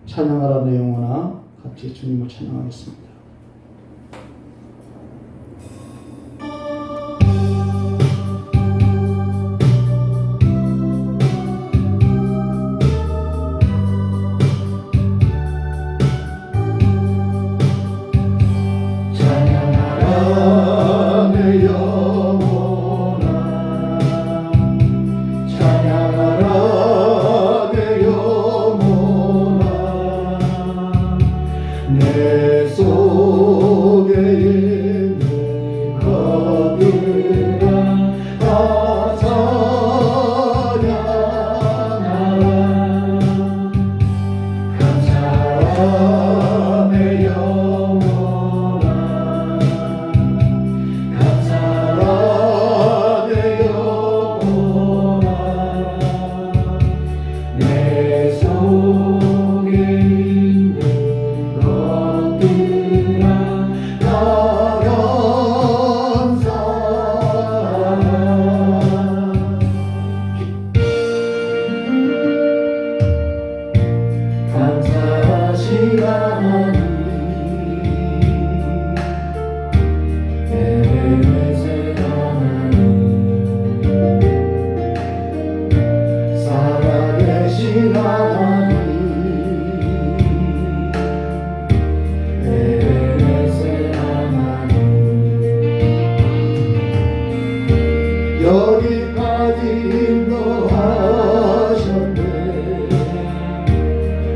찬양하라 내 영혼아, 같이 주님을 찬양하겠습니다. 찬양하라 내 영혼아, 찬양하라 내 영혼아, 내 속에 있는 것들아 다 찬양하라. 감사하라 내 영혼아, 감사하라 내 영혼아, 내 속에 있는 것들아 다 감사하신 하나님, 에베네셀 하나님, 살아계신 하나님, 에베네셀 하나님, 여기까지 인도하셨네.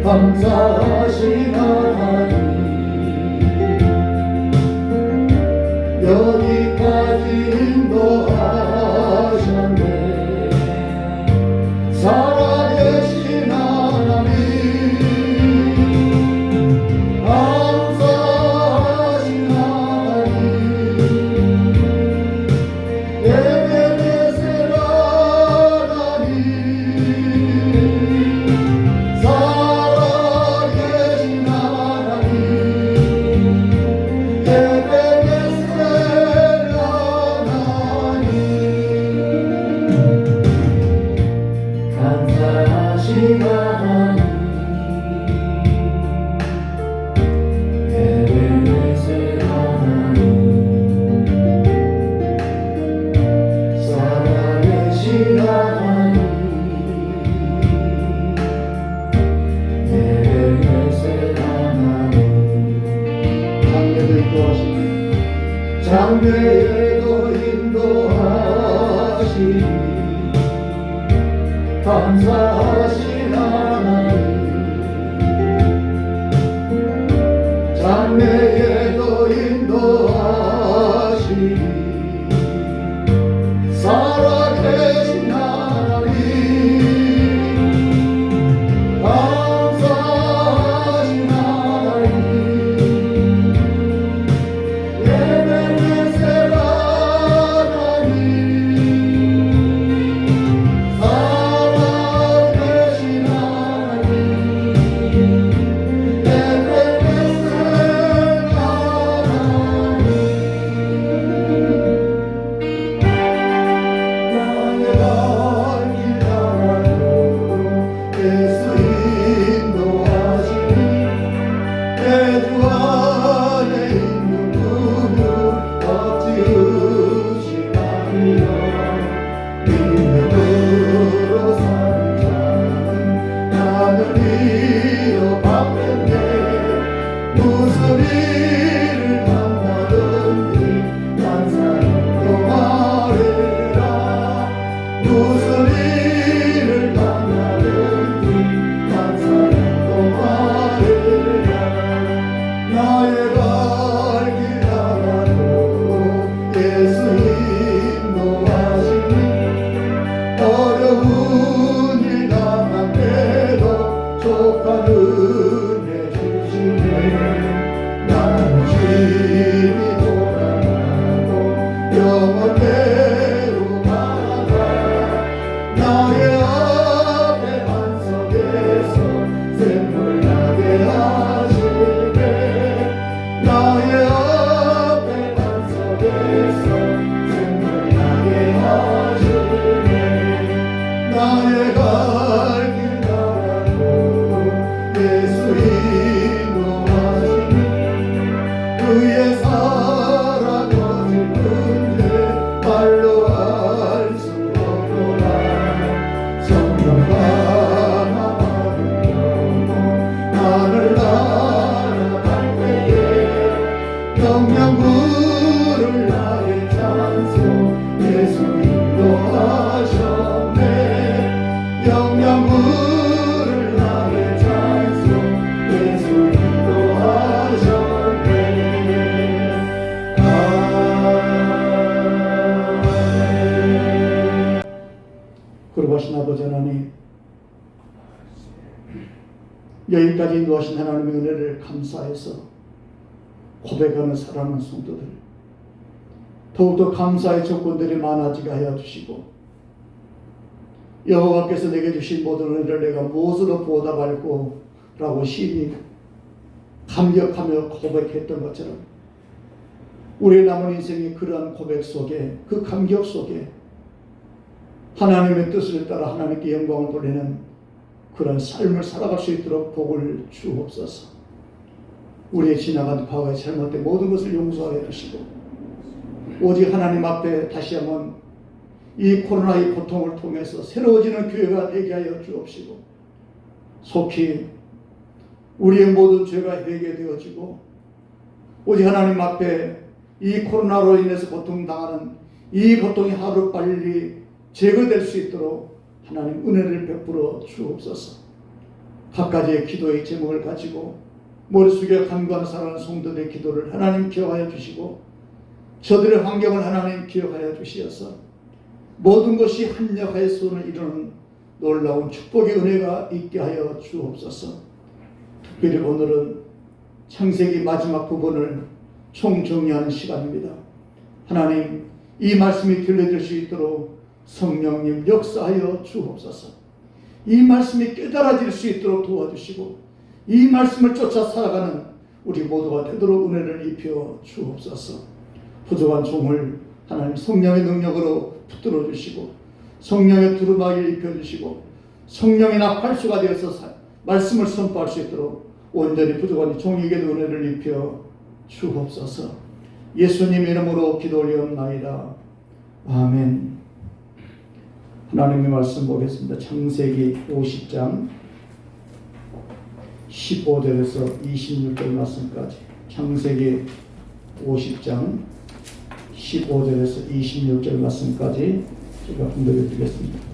감사하신 하나님, 여기까지 인도하셨네. 살아계신 하나님, 감사하신 하나님, 에베네셀 하나님, 살아계신 하나님, 에베네셀 하나님, 감사하신 하나님, 에베네셀 하나님, 살아계신 하나님, 에베네셀 하나님, 장래도 장래에도 인도하시니 인도하시니 감사하신 하나님, 장래에도 인도하시니 살아계신 하나님, 감사하신 하나님, 에베네셀 하나님, 살아계신 하나님, 에베네셀 하나님, 나의 갈 길 따라요. 예수 인도하시니 내 주 안에 있는 누구 어찌 의심하리요. 믿음으로 사는 자는 나는 위로받겠네. 무슨 일을 만나든지 난 사랑도 말해라. 무슨 일을 만나든지 난 사랑도 말해라. 나의 갈 길 알아도 예수 인도하시니 어려운 일 당할 때도 족한 은혜 주시네. 나의 여기까지 인도하신 하나님의 은혜를 감사해서 고백하는 사랑하는 성도들, 더욱더 감사의 조건들이 많아지게 하여 주시고, 여호와께서 내게 주신 모든 은혜를 내가 무엇으로 보답할꼬 라고 시인이 감격하며 고백했던 것처럼, 우리의 남은 인생이 그러한 고백 속에, 그 감격 속에 하나님의 뜻을 따라 하나님께 영광을 돌리는 그런 삶을 살아갈 수 있도록 복을 주옵소서. 우리의 지나간 과거의 잘못된 모든 것을 용서하여 주시고, 오직 하나님 앞에 다시 한번 이 코로나의 고통을 통해서 새로워지는 교회가 되게 하여 주옵시고, 속히 우리의 모든 죄가 회개되어지고, 오직 하나님 앞에 이 코로나로 인해서 고통당하는 이 고통이 하루빨리 제거될 수 있도록 하나님 은혜를 베풀어 주옵소서. 각가지의 기도의 제목을 가지고 머릿속에 간구하는 사랑하는 성도들의 기도를 하나님 기억하여 주시고, 저들의 환경을 하나님 기억하여 주시어서 모든 것이 합력하여 손을 이루는 놀라운 축복의 은혜가 있게 하여 주옵소서. 특별히 오늘은 창세기 마지막 부분을 총정리하는 시간입니다. 하나님, 이 말씀이 들려질 수 있도록 성령님 역사하여 주옵소서. 이 말씀이 깨달아질 수 있도록 도와주시고, 이 말씀을 쫓아 살아가는 우리 모두가 되도록 은혜를 입혀 주옵소서. 부족한 종을 하나님 성령의 능력으로 붙들어 주시고, 성령의 두루마기를 입혀 주시고, 성령의 나팔수가 되어서 말씀을 선포할 수 있도록 온전히 부족한 종에게도 은혜를 입혀 주옵소서. 예수님 이름으로 기도 올리옵나이다. 아멘. 하나님의 말씀 보겠습니다. 창세기 50장 15절에서 26절 말씀까지. 창세기 50장 15절에서 26절 말씀까지 제가 공독해 드리겠습니다.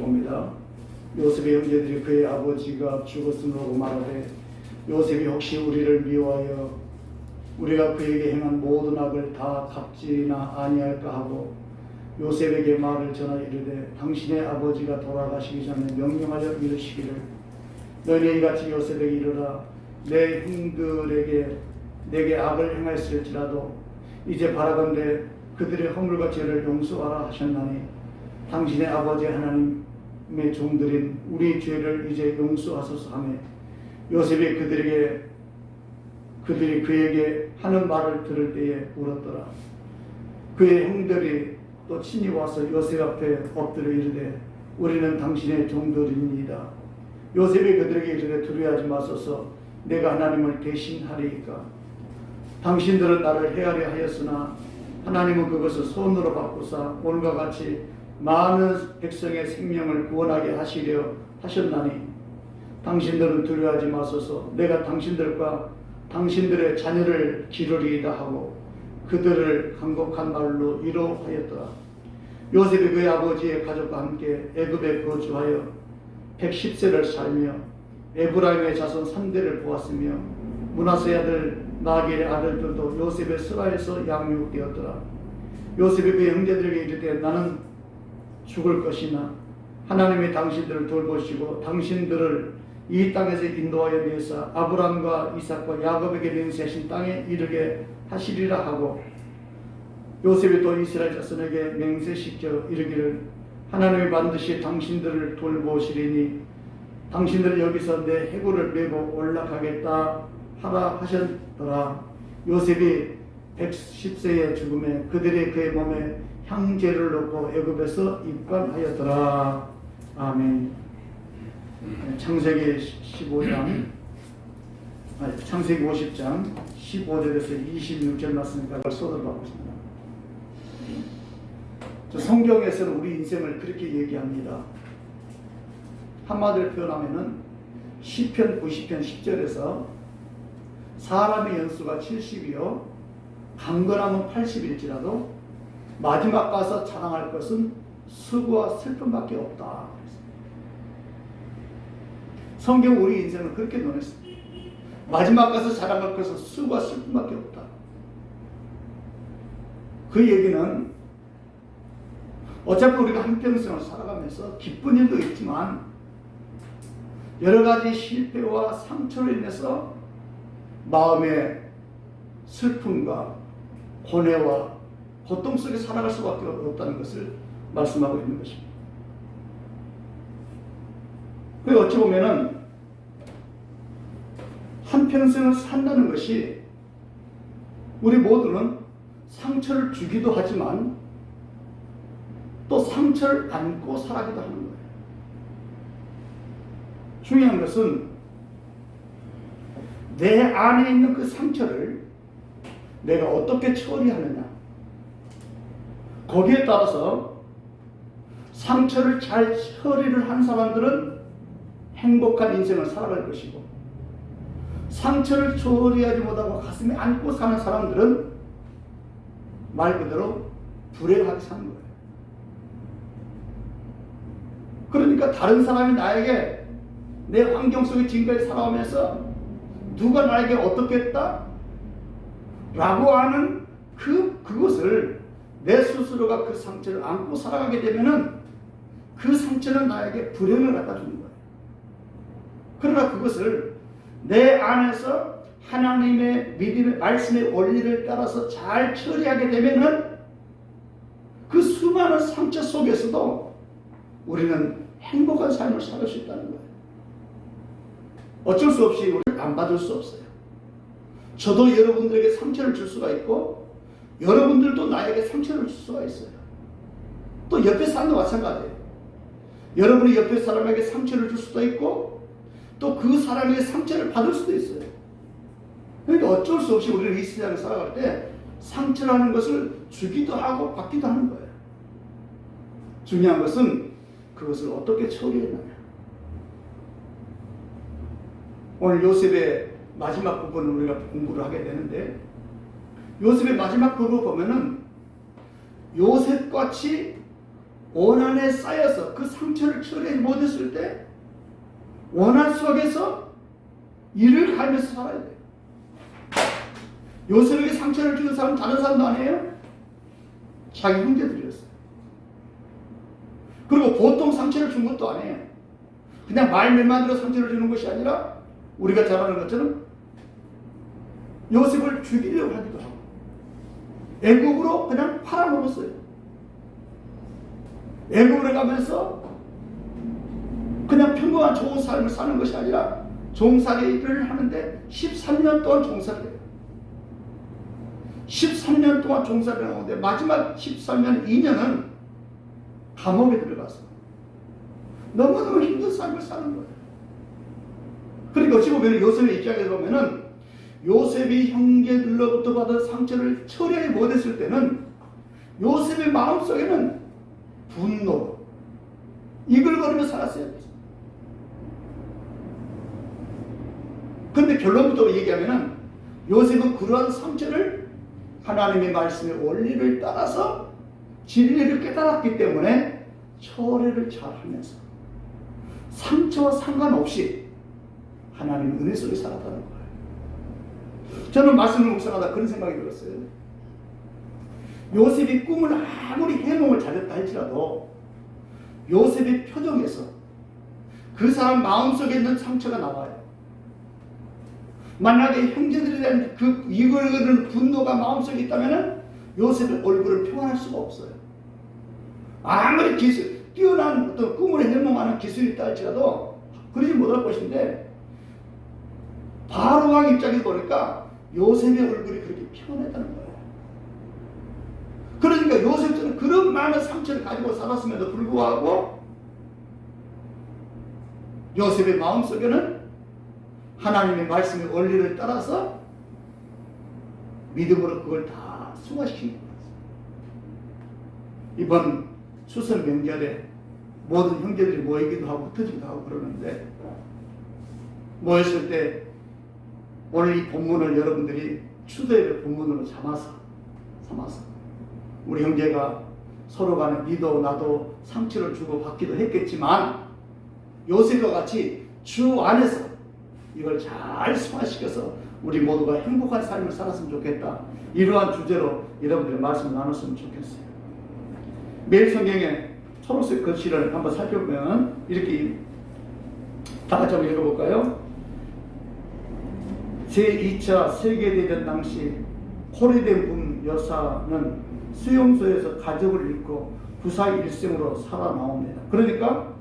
봅니다. 요셉의 형제들이 그의 아버지가 죽었으므로 말하되, 요셉이 혹시 우리를 미워하여 우리가 그에게 행한 모든 악을 다 갚지나 아니할까 하고 요셉에게 말을 전하 이르되, 당신의 아버지가 돌아가시기 전에 명령하여 이르시기를, 너희는 이같이 요셉에게 이르라, 내 형들에게 내게 악을 행하였을지라도 이제 바라건대 그들의 허물과 죄를 용서하라 하셨나니, 당신의 아버지 하나님의 종들인 우리 죄를 이제 용서하소서 하며, 요셉이 그들이 그에게 하는 말을 들을 때에 울었더라. 그의 형들이 또 친히 와서 요셉 앞에 엎드려 이르되, 우리는 당신의 종들입니다. 요셉이 그들에게 이르되, 두려워하지 마소서. 내가 하나님을 대신하리이까. 당신들은 나를 해하려 하였으나 하나님은 그것을 손으로 바꾸사 오늘과 같이 많은 백성의 생명을 구원하게 하시려 하셨나니, 당신들은 두려워하지 마소서. 내가 당신들과 당신들의 자녀를 기르리이다 하고 그들을 간곡한 말로 위로하였더라. 요셉이 그의 아버지의 가족과 함께 애굽에 거주하여 110세를 살며 에브라임의 자손 3대를 보았으며, 므낫세의 아들 마길의 아들들도 요셉의 스라에서 양육되었더라. 요셉이 그의 형제들에게 이르되, 나는 죽을 것이나 하나님이 당신들을 돌보시고 당신들을 이 땅에서 인도하여 내사 아브람과 이삭과 야곱에게 맹세하신 땅에 이르게 하시리라 하고, 요셉이 또 이스라엘 자손에게 맹세시켜 이르기를, 하나님이 반드시 당신들을 돌보시리니 당신들은 여기서 내 해골을 메고 올라가겠다 하라 하셨더라. 요셉이 110세의 죽음에 그들이 그의 몸에 향제를 넣고 애굽에서 입관하였더라. 아멘. 창세기 50장 15절에서 26절 말씀까지 소설하고 있습니다. 성경에서는 우리 인생을 그렇게 얘기합니다. 한마디로 표현하면은 시편 90편 10절에서 사람의 연수가 70이요 강건함은 80일지라도 마지막 가서 자랑할 것은 수고와 슬픔밖에 없다. 성경 우리 인생을 그렇게 논했습니다. 마지막 가서 자랑할 것은 수고와 슬픔밖에 없다. 그 얘기는 어차피 우리가 한평생을 살아가면서 기쁜 일도 있지만 여러 가지 실패와 상처로 인해서 마음의 슬픔과 고뇌와 고통 속에 살아갈 수밖에 없다는 것을 말씀하고 있는 것입니다. 그리고 어찌 보면은 한평생을 산다는 것이 우리 모두는 상처를 주기도 하지만 또 상처를 안고 살아기도 하는 거예요. 중요한 것은 내 안에 있는 그 상처를 내가 어떻게 처리하느냐, 거기에 따라서 상처를 잘 처리를 한 사람들은 행복한 인생을 살아갈 것이고, 상처를 처리하지 못하고 가슴에 안고 사는 사람들은 말 그대로 불행하게 사는 거예요. 그러니까 다른 사람이 나에게 내 환경 속에 지금까지 살아오면서 누가 나에게 어떻게 했다? 라고 하는 그것을 내 스스로가 그 상처를 안고 살아가게 되면은 그 상처는 나에게 불행을 갖다 주는 거예요. 그러나 그것을 내 안에서 하나님의 믿음의 말씀의 원리를 따라서 잘 처리하게 되면은 그 수많은 상처 속에서도 우리는 행복한 삶을 살 수 있다는 거예요. 어쩔 수 없이 우리를 안 받을 수 없어요. 저도 여러분들에게 상처를 줄 수가 있고 여러분들도 나에게 상처를 줄 수가 있어요. 또 옆에 사람도 마찬가지예요. 여러분이 옆에 사람에게 상처를 줄 수도 있고 또 그 사람에게 상처를 받을 수도 있어요. 그러니까 어쩔 수 없이 우리는 이 세상을 살아갈 때 상처라는 것을 주기도 하고 받기도 하는 거예요. 중요한 것은 그것을 어떻게 처리했느냐. 오늘 요셉의 마지막 부분을 우리가 공부를 하게 되는데, 요셉의 마지막 부분을 보면은 요셉같이 원한에 쌓여서 그 상처를 처리하지 못했을 때 원한 속에서 이를 갈면서 살아야 돼요. 요셉에게 상처를 주는 사람은 다른 사람도 아니에요. 자기 형제들이었어요. 그리고 보통 상처를 준 것도 아니에요. 그냥 말만 들어 상처를 주는 것이 아니라 우리가 잘 아는 것처럼 요셉을 죽이려고 하기도 하고 애국으로 그냥 팔아먹었어요. 애국으로 가면서 그냥 평범한 좋은 삶을 사는 것이 아니라 종살이를 하는데 13년 동안 종살이를 해요. 13년 동안 종살이를 하는데 마지막 13년 2년은 감옥에 들어가서 너무너무 힘든 삶을 사는 거예요. 그러니까 어찌 보면 요셉의 입장에서 보면은 요셉이 형제들로부터 받은 상처를 처리하지 못했을 때는 요셉의 마음속에는 분노, 이글거리며 살았어요. 그런데 결론부터 얘기하면은 요셉은 그러한 상처를 하나님의 말씀의 원리를 따라서 진리를 깨달았기 때문에 처리를 잘 하면서 상처와 상관없이 하나님의 은혜 속에 살았다는 거예요. 저는 말씀을 묵상하다 그런 생각이 들었어요. 요셉이 꿈을 아무리 해몽을 잘했다 할지라도 요셉의 표정에서 그 사람 마음속에 있는 상처가 나와요. 만약에 형제들에 대한 그 이글거리는 분노가 마음속에 있다면 요셉의 얼굴을 표현할 수가 없어요. 아무리 뛰어난 어떤 꿈을 해몽하는 기술이 있다 할지라도 그러지 못할 것인데 바로왕 입장에서 보니까 요셉의 얼굴이 그렇게 피곤했다는 거예요. 그러니까 요셉은 그런 많은 상처를 가지고 살았음에도 불구하고 요셉의 마음속에는 하나님의 말씀의 원리를 따라서 믿음으로 그걸 다 승화시킨 거예요. 이번 추석 명절에 모든 형제들이 모이기도 하고 흩어지기도 하고 그러는데 모였을 때 오늘 이 본문을 여러분들이 추도의 본문으로 삼아서 우리 형제가 서로 간에 니도 나도 상처를 주고 받기도 했겠지만 요셉과 같이 주 안에서 이걸 잘 승화시켜서 우리 모두가 행복한 삶을 살았으면 좋겠다. 이러한 주제로 여러분들의 말씀을 나눴으면 좋겠어요. 매일 성경에 초록색 글씨를 한번 살펴보면 이렇게 다 같이 한번 읽어볼까요? 제2차 세계대전 당시 코리덴붐 여사는 수용소에서 가족을 잃고 부사 일생으로 살아나옵니다. 그러니까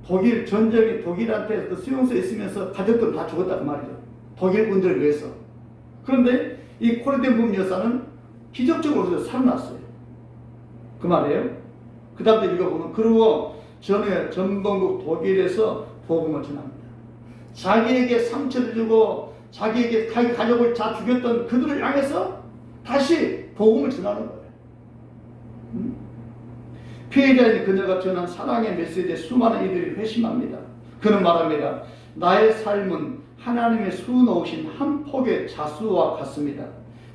독일 전쟁이 독일한테 그 수용소에 있으면서 가족들은 다 죽었다 그 말이죠. 독일 군대를 위해서. 그런데 이 코리덴붐 여사는 기적적으로 살아났어요. 그 말이에요. 그 다음에 읽어보면 그리고 전에 전범국 독일에서 복음을 전합니다. 자기에게 상처를 주고 자기에게 가족을 다 죽였던 그들을 향해서 다시 복음을 전하는 거예요. 피해자인 그녀가 전한 사랑의 메시지에 수많은 이들이 회심합니다. 그는 말합니다. 나의 삶은 하나님의 수놓으신 한 폭의 자수와 같습니다.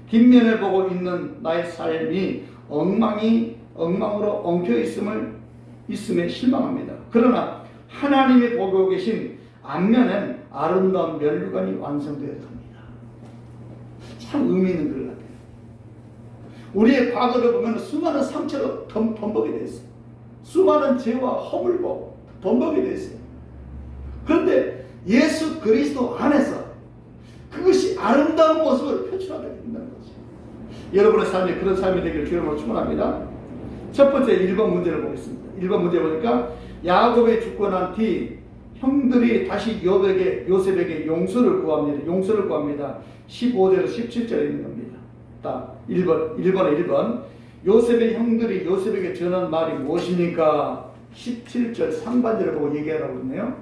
뒷면을 보고 있는 나의 삶이 엉망으로 엉켜 있음에 실망합니다. 그러나 하나님이 보고 계신 앞면엔 아름다운 면류관이 완성되었습니다. 참 의미 있는 글 같아요. 우리의 과거를 보면 수많은 상처로 범벅이 되어 있어요. 수많은 죄와 허물고 범벅이 되어 있어요. 그런데 예수 그리스도 안에서 그것이 아름다운 모습을 표출하게 된다는 거죠. 여러분의 삶이 그런 삶이 되기를 주님으로 축원합니다. 첫 번째 1번 문제를 보겠습니다. 1번 문제 보니까 야곱이 죽고 난 뒤 형들이 다시 요셉에게 용서를 구합니다. 15절에서 17절에 있는 겁니다. 1번에 1번. 요셉의 형들이 요셉에게 전한 말이 무엇입니까? 17절 상반절을 보고 얘기하라고 했네요.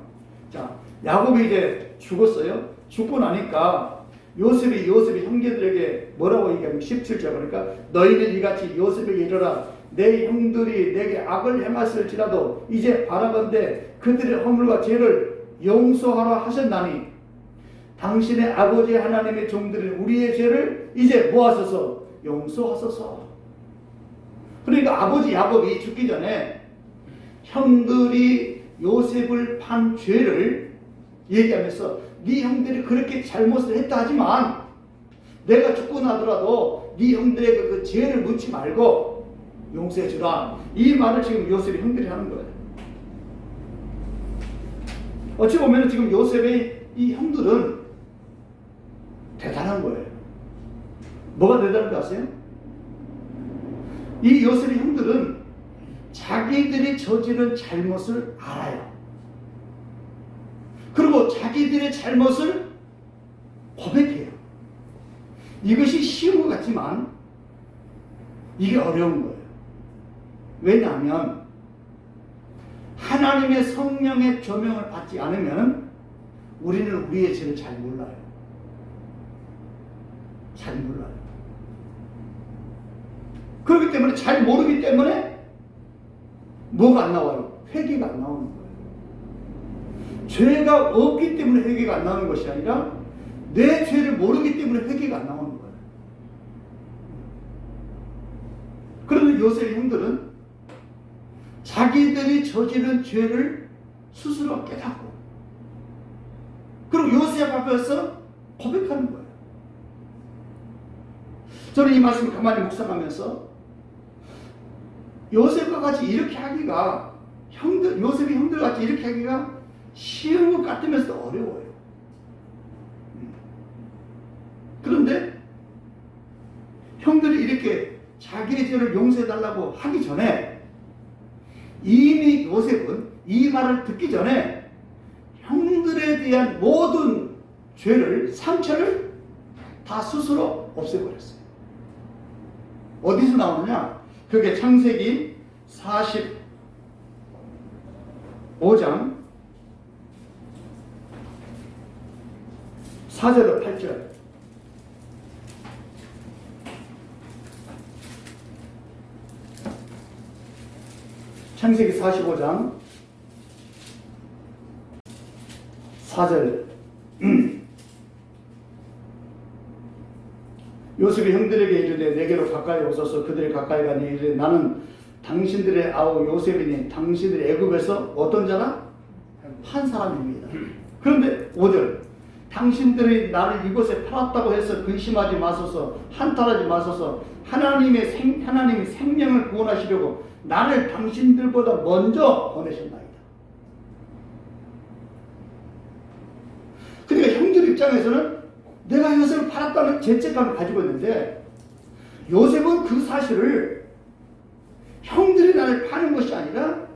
자, 야곱이 이제 죽었어요. 죽고 나니까 요셉이 형제들에게 뭐라고 얘기하면 17절 보니까 너희는 이같이 요셉에게 이르라. 내 형들이 내게 악을 행하실지라도 이제 바라건대 그들의 허물과 죄를 용서하라 하셨나니 당신의 아버지 하나님의 종들은 우리의 죄를 이제 모아서서 용서하소서. 그러니까 아버지 야곱이 죽기 전에 형들이 요셉을 판 죄를 얘기하면서 네 형들이 그렇게 잘못을 했다 하지만 내가 죽고 나더라도 네 형들에게 그 죄를 묻지 말고 용서해 주라. 이 말을 지금 요셉의 형들이 하는 거예요. 어찌 보면 지금 요셉의 이 형들은 대단한 거예요. 뭐가 대단한 거 아세요? 이 요셉의 형들은 자기들이 저지른 잘못을 알아요. 그리고 자기들의 잘못을 고백해요. 이것이 쉬운 것 같지만 이게 어려운 거예요. 왜냐하면 하나님의 성령의 조명을 받지 않으면 우리는 우리의 죄를 잘 몰라요. 잘 몰라요. 그렇기 때문에 잘 모르기 때문에 뭐가 안 나와요? 회개가 안 나오는 거예요. 죄가 없기 때문에 회개가 안 나오는 것이 아니라 내 죄를 모르기 때문에 회개가 안 나오는 거예요. 그런데 요셉의 형들은 자기들이 저지른 죄를 스스로 깨닫고 그리고 요셉 앞에서 고백하는 거예요. 저는 이 말씀을 가만히 묵상하면서 요셉과 같이 이렇게 하기가 요셉이 형들 같이 이렇게 하기가 쉬운 것 같으면서도 어려워요. 그런데 형들이 이렇게 자기의 죄를 용서해달라고 하기 전에 이미 요셉은 이 말을 듣기 전에 형들에 대한 모든 죄를, 상처를 다 스스로 없애버렸어요. 어디서 나오느냐? 그게 창세기 45장 4절로 8절. 창세기 45장 4절. 요셉이 형들에게 이르되 내게로 가까이 오소서. 그들이 가까이 가니 이르되 나는 당신들의 아우 요셉이니 당신들의 애굽에서 어떤 자라? 한 사람입니다. 그런데 5절. 당신들이 나를 이곳에 팔았다고 해서 근심하지 마소서, 한탄하지 마소서. 하나님이 생명을 구원하시려고 나를 당신들보다 먼저 보내셨나이다. 그러니까 형들 입장에서는 내가 요셉을 팔았다는 죄책감을 가지고 있는데, 요셉은 그 사실을 형들이 나를 파는 것이 아니라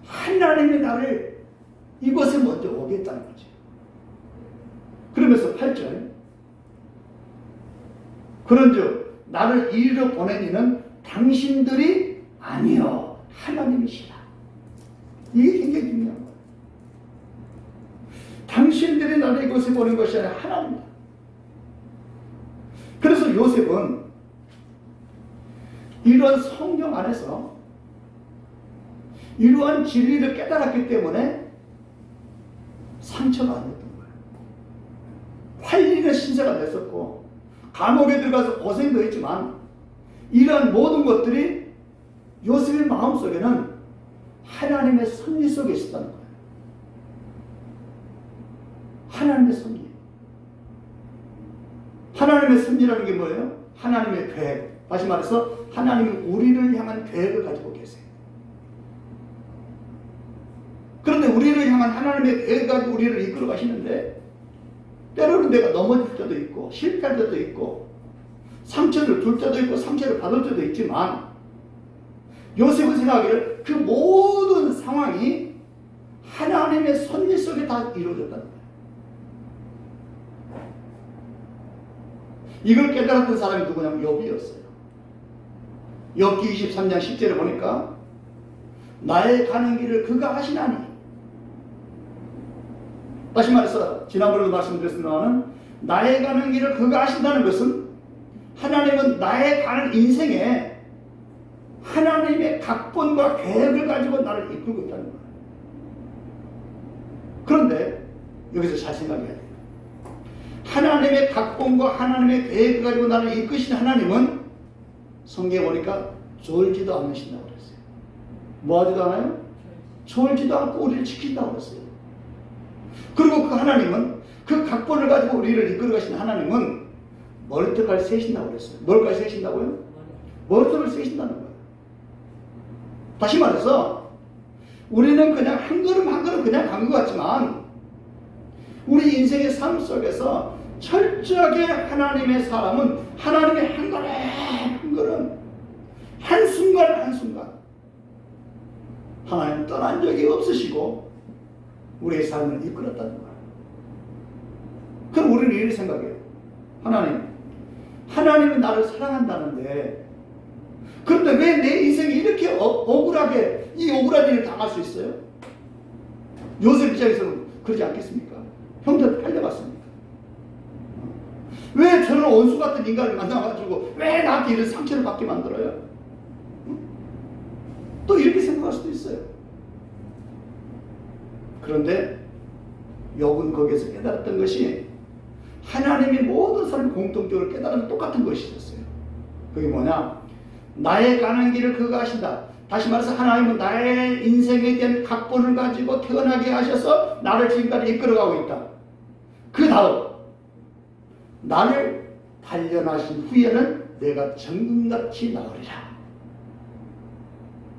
하나님이 나를 이곳에 먼저 오게 했다는 거지. 그러면서 8절, 그런즉 나를 이리로 보낸 이는 당신들이 아니요 하나님이시라. 이게 굉장히 중요한 거예요. 당신들이 나를 이곳에 보낸 것이 아니라 하나님이다. 그래서 요셉은 이런 성경 안에서 이러한 진리를 깨달았기 때문에 상처가 안 됐던 거예요. 팔리는 신세가 됐었고 감옥에 들어가서 고생도 했지만 이러한 모든 것들이 요셉의 마음속에는 하나님의 섭리 속에 있었다는 거예요. 하나님의 섭리. 하나님의 섭리라는 게 뭐예요? 하나님의 계획. 다시 말해서 하나님이 우리를 향한 계획을 가지고 계세요. 그런데 우리를 향한 하나님의 계획을 가지고 우리를 이끌어 가시는데 때로는 내가 넘어질 때도 있고 실패할 때도 있고 상처를 줄 때도 있고 상처를 받을 때도 있지만 요셉은 생각하기를 그 모든 상황이 하나님의 섭리 속에 다 이루어졌다는 거예요. 이걸 깨달았던 사람이 누구냐면 욥이었어요. 욥기 23장 10절에 보니까 나의 가는 길을 그가 하시나니, 다시 말해서 지난번에도 말씀드렸습니다만 나의 가는 길을 그가 하신다는 것은 하나님은 나의 가는 인생에 하나님의 각본과 계획을 가지고 나를 이끌고 있다는 거예요. 그런데 여기서 잘 생각해야 돼요. 하나님의 각본과 하나님의 계획을 가지고 나를 이끄신 하나님은 성경에 보니까 졸지도 않으신다고 그랬어요. 뭐 하지도 않아요? 졸지도 않고 우리를 지킨다고 그랬어요. 그리고 그 하나님은 그 각본을 가지고 우리를 이끌어 가신 하나님은 머리털을 세신다고 그랬어요. 뭘까지 세신다고요? 머리털을 세신다는 거예요. 다시 말해서 우리는 그냥 한 걸음 한 걸음 그냥 간 것 같지만 우리 인생의 삶 속에서 철저하게 하나님의 사람은 하나님의 한 걸음 한 걸음 한순간 한순간 하나님 떠난 적이 없으시고 우리의 삶을 이끌었다는 거예요. 그럼 우리는 이렇게 생각해요. 하나님은 나를 사랑한다는데 그런데 왜 내 인생이 이렇게 억울하게 이 억울한 일을 당할 수 있어요? 요셉 입장에서는 그러지 않겠습니까? 형들 팔려갔습니까? 왜 저런 원수 같은 인간을 만나가지고 왜 나한테 이런 상처를 받게 만들어요? 또 이렇게 생각할 수도 있어요. 그런데 욥은 거기에서 깨달았던 것이 하나님이 모든 사람이 공통적으로 깨달은 똑같은 것이 있었어요. 그게 뭐냐? 나의 가는 길을 그가 하신다. 다시 말해서 하나님은 나의 인생에 대한 각본을 가지고 태어나게 하셔서 나를 지금까지 이끌어가고 있다. 그 다음 나를 단련하신 후에는 내가 정금같이 나으리라.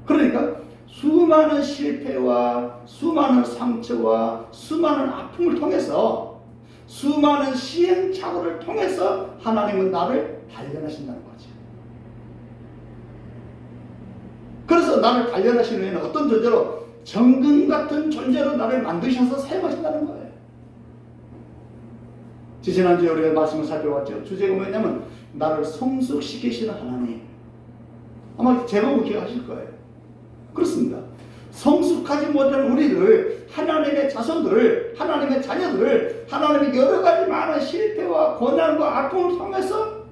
그러니까 수많은 실패와 수많은 상처와 수많은 아픔을 통해서 수많은 시행착오를 통해서 하나님은 나를 단련하신다는 거죠. 그래서 나를 단련하신 후에는 어떤 존재로 정금 같은 존재로 나를 만드셔서 사용하신다는 거예요. 지난주에 우리가 말씀을 살펴봤죠. 주제가 뭐냐면 나를 성숙시키시는 하나님. 아마 제목을 기억하실 거예요. 그렇습니다. 성숙하지 못한 우리를, 하나님의 자손들을, 하나님의 자녀들을 하나님의 여러 가지 많은 실패와 고난과 아픔을 통해서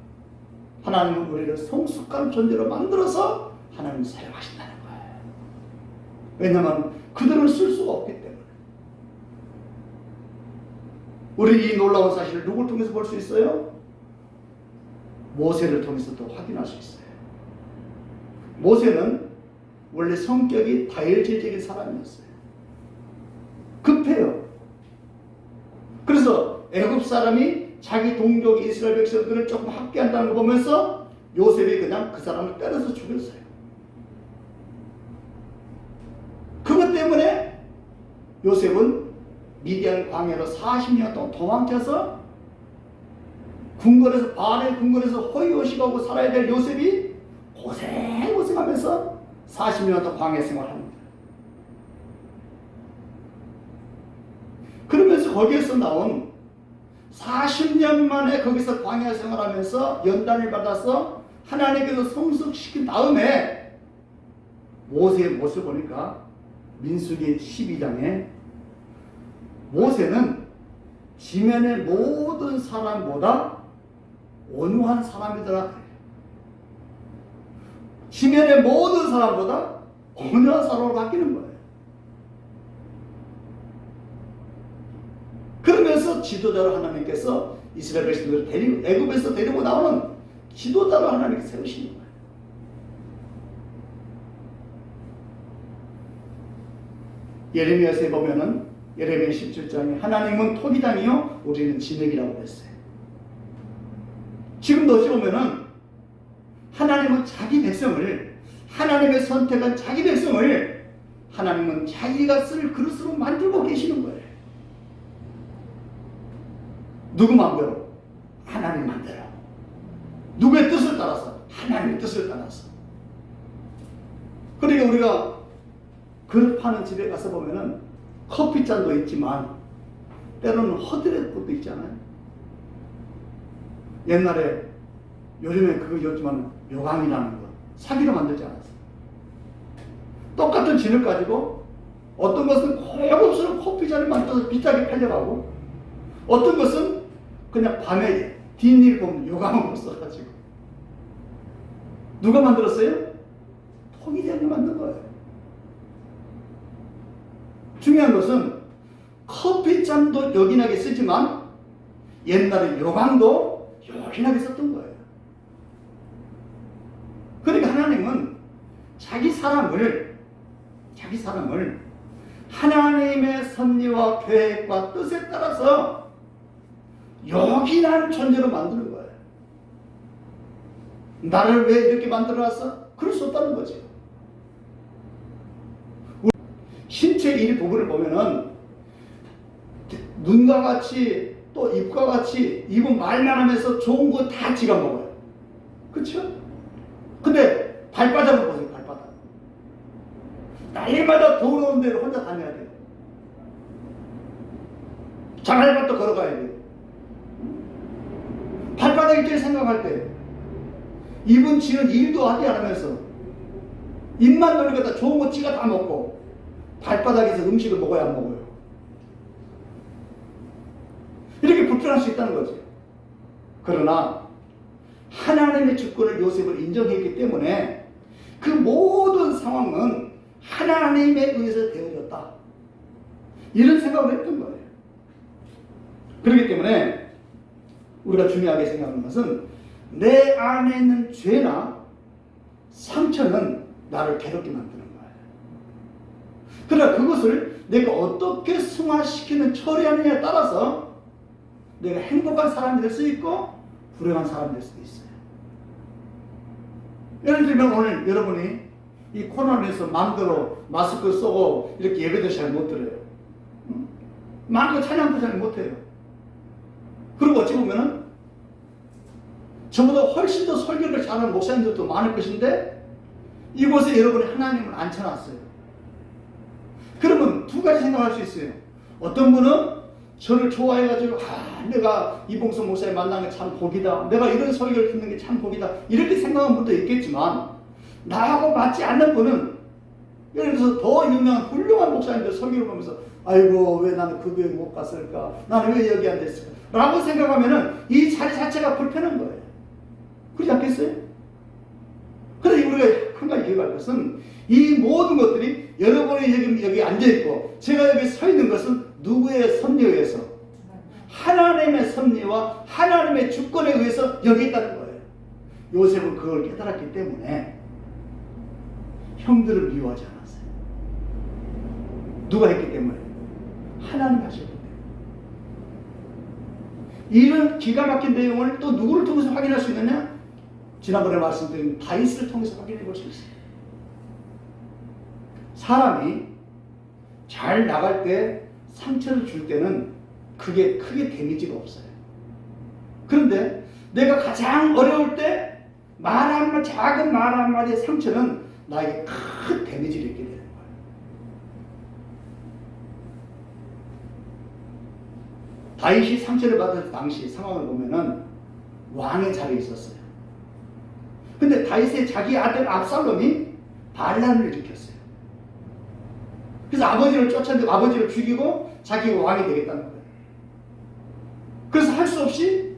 하나님은 우리를 성숙한 존재로 만들어서 하나님을 사용하신다는 거예요. 왜냐하면 그들은 쓸 수가 없기 때문에. 우리 이 놀라운 사실을 누굴 통해서 볼 수 있어요? 모세를 통해서도 확인할 수 있어요. 모세는 원래 성격이 다혈질적인 사람이었어요. 급해요. 그래서 애굽 사람이 자기 동족 이스라엘 백성들을 조금 학대한다는 거 보면서 요셉이 그냥 그 사람을 때려서 죽였어요. 그것 때문에 요셉은 미디안 광야로 40년 동안 도망쳐서 궁궐에서 바알의 궁궐에서 호의호식하고 살아야 될 요셉이 고생하면서 40년 동안 광야 생활합니다. 그러면서 거기에서 나온 40년 만에 거기서 광야 생활하면서 연단을 받아서 하나님께서 성숙시킨 다음에 모세의 모습을 보니까 민수기 12장에 모세는 지면의 모든 사람보다 온유한 사람이더라. 지면의 모든 사람보다 온유한 사람으로 바뀌는 거예요. 그러면서 지도자로 하나님께서 이스라엘 백성들을 데리고 애굽에서 데리고 나오는 지도자로 하나님께서 세우시는 거예요. 예레미야서에 보면은 예레미야 17장에 하나님은 토기장이요 우리는 진흙이라고 그랬어요. 지금도 어찌 보면은 하나님은 자기 백성을, 하나님의 선택한 자기 백성을 하나님은 자기가 쓸 그릇으로 만들고 계시는 거예요. 누구 마음대로? 하나님 마음대로. 누구의 뜻을 따라서? 하나님의 뜻을 따라서. 그러니까 우리가 그릇 파는 집에 가서 보면은 커피잔도 있지만 때로는 허드렛 것도 있잖아요. 옛날에, 요즘에 그거 였지만 요강이라는 거 사기로 만들지 않았어요. 똑같은 진을 가지고 어떤 것은 고급스러운 커피잔을 만들어서 비싸게 팔려가고 어떤 것은 그냥 밤에 뒷일 보면 요강으로 써가지고. 누가 만들었어요? 토기장이 만든 거예요. 중요한 것은 커피잔도 요긴하게 쓰지만 옛날에 요강도 요긴하게 썼던 거예요. 그러니까 하나님은 자기 사람을 하나님의 섭리와 계획과 뜻에 따라서 요긴한 존재로 만드는 거예요. 나를 왜 이렇게 만들어놨어? 그럴 수 없다는 거죠. 신체 일부분을 보면은 눈과 같이 또 입과 같이 입은 말만 하면서 좋은 거 다 지가 먹어요. 그렇죠? 근데 발바닥을 보세요. 발바닥. 날마다 더러운 데를 혼자 다녀야 돼요. 자갈밭도 걸어가야 돼요. 발바닥 있게 생각할 때 입은 지는 일도 하지 않으면서 입만 놀리고 다 좋은 거 지가 다 먹고 발바닥에서 음식을 먹어야 안 먹어요. 이렇게 불편할 수 있다는 거죠. 그러나 하나님의 주권을 요셉을 인정했기 때문에 그 모든 상황은 하나님에 의해서 되어졌다. 이런 생각을 했던 거예요. 그렇기 때문에 우리가 중요하게 생각하는 것은 내 안에 있는 죄나 상처는 나를 괴롭게 만드는 거예요. 그러나 그것을 내가 어떻게 승화시키는 처리하느냐에 따라서 내가 행복한 사람이 될 수 있고 불행한 사람이 될 수도 있어요. 예를 들면 오늘 여러분이 이 코로나에서 마음대로 마스크 쓰고 이렇게 예배도 잘 못 드려요. 마음대로 찬양도 잘 못해요. 그리고 어찌 보면은 저보다 훨씬 더 설교를 잘하는 목사님들도 많을 것인데 이곳에 여러분이 하나님을 앉혀놨어요. 그러면 두 가지 생각할 수 있어요. 어떤 분은 저를 좋아해가지고 내가 이봉수 목사님 만난 게 참 복이다. 내가 이런 설교를 듣는 게 참 복이다. 이렇게 생각하는 분도 있겠지만 나하고 맞지 않는 분은 예를 들어서 더 유명한 훌륭한 목사님들 설교를 보면서 아이고 왜 나는 그 교회 못 갔을까? 나는 왜 여기 안 됐을까? 라고 생각하면은 이 자리 자체가 불편한 거예요. 그렇지 않겠어요? 그런데 우리가 한 가지 기억할 것은 이 모든 것들이 여러분이 여기 앉아있고 제가 여기 서 있는 것은 누구의 섭리에 의해서? 하나님의 섭리와 하나님의 주권에 의해서 여기 있다는 거예요. 요셉은 그걸 깨달았기 때문에 형들을 미워하지 않았어요. 누가 했기 때문에? 하나님 하셨기 때문에. 이런 기가 막힌 내용을 또 누구를 통해서 확인할 수 있느냐? 지난번에 말씀드린 다윗을 통해서 확인해 볼 수 있어요. 사람이 잘 나갈 때 상처를 줄 때는 그게 크게 데미지가 없어요. 그런데 내가 가장 어려울 때 말 한마디, 작은 말 한마디의 상처는 나에게 큰 데미지를 입게 되는 거예요. 다윗이 상처를 받을 당시 상황을 보면은 왕의 자리에 있었어요. 근데 다윗의 자기 아들 압살롬이 반란을 일으켰어요. 그래서 아버지를 쫓았는데 아버지를 죽이고 자기가 왕이 되겠다는 거예요. 그래서 할 수 없이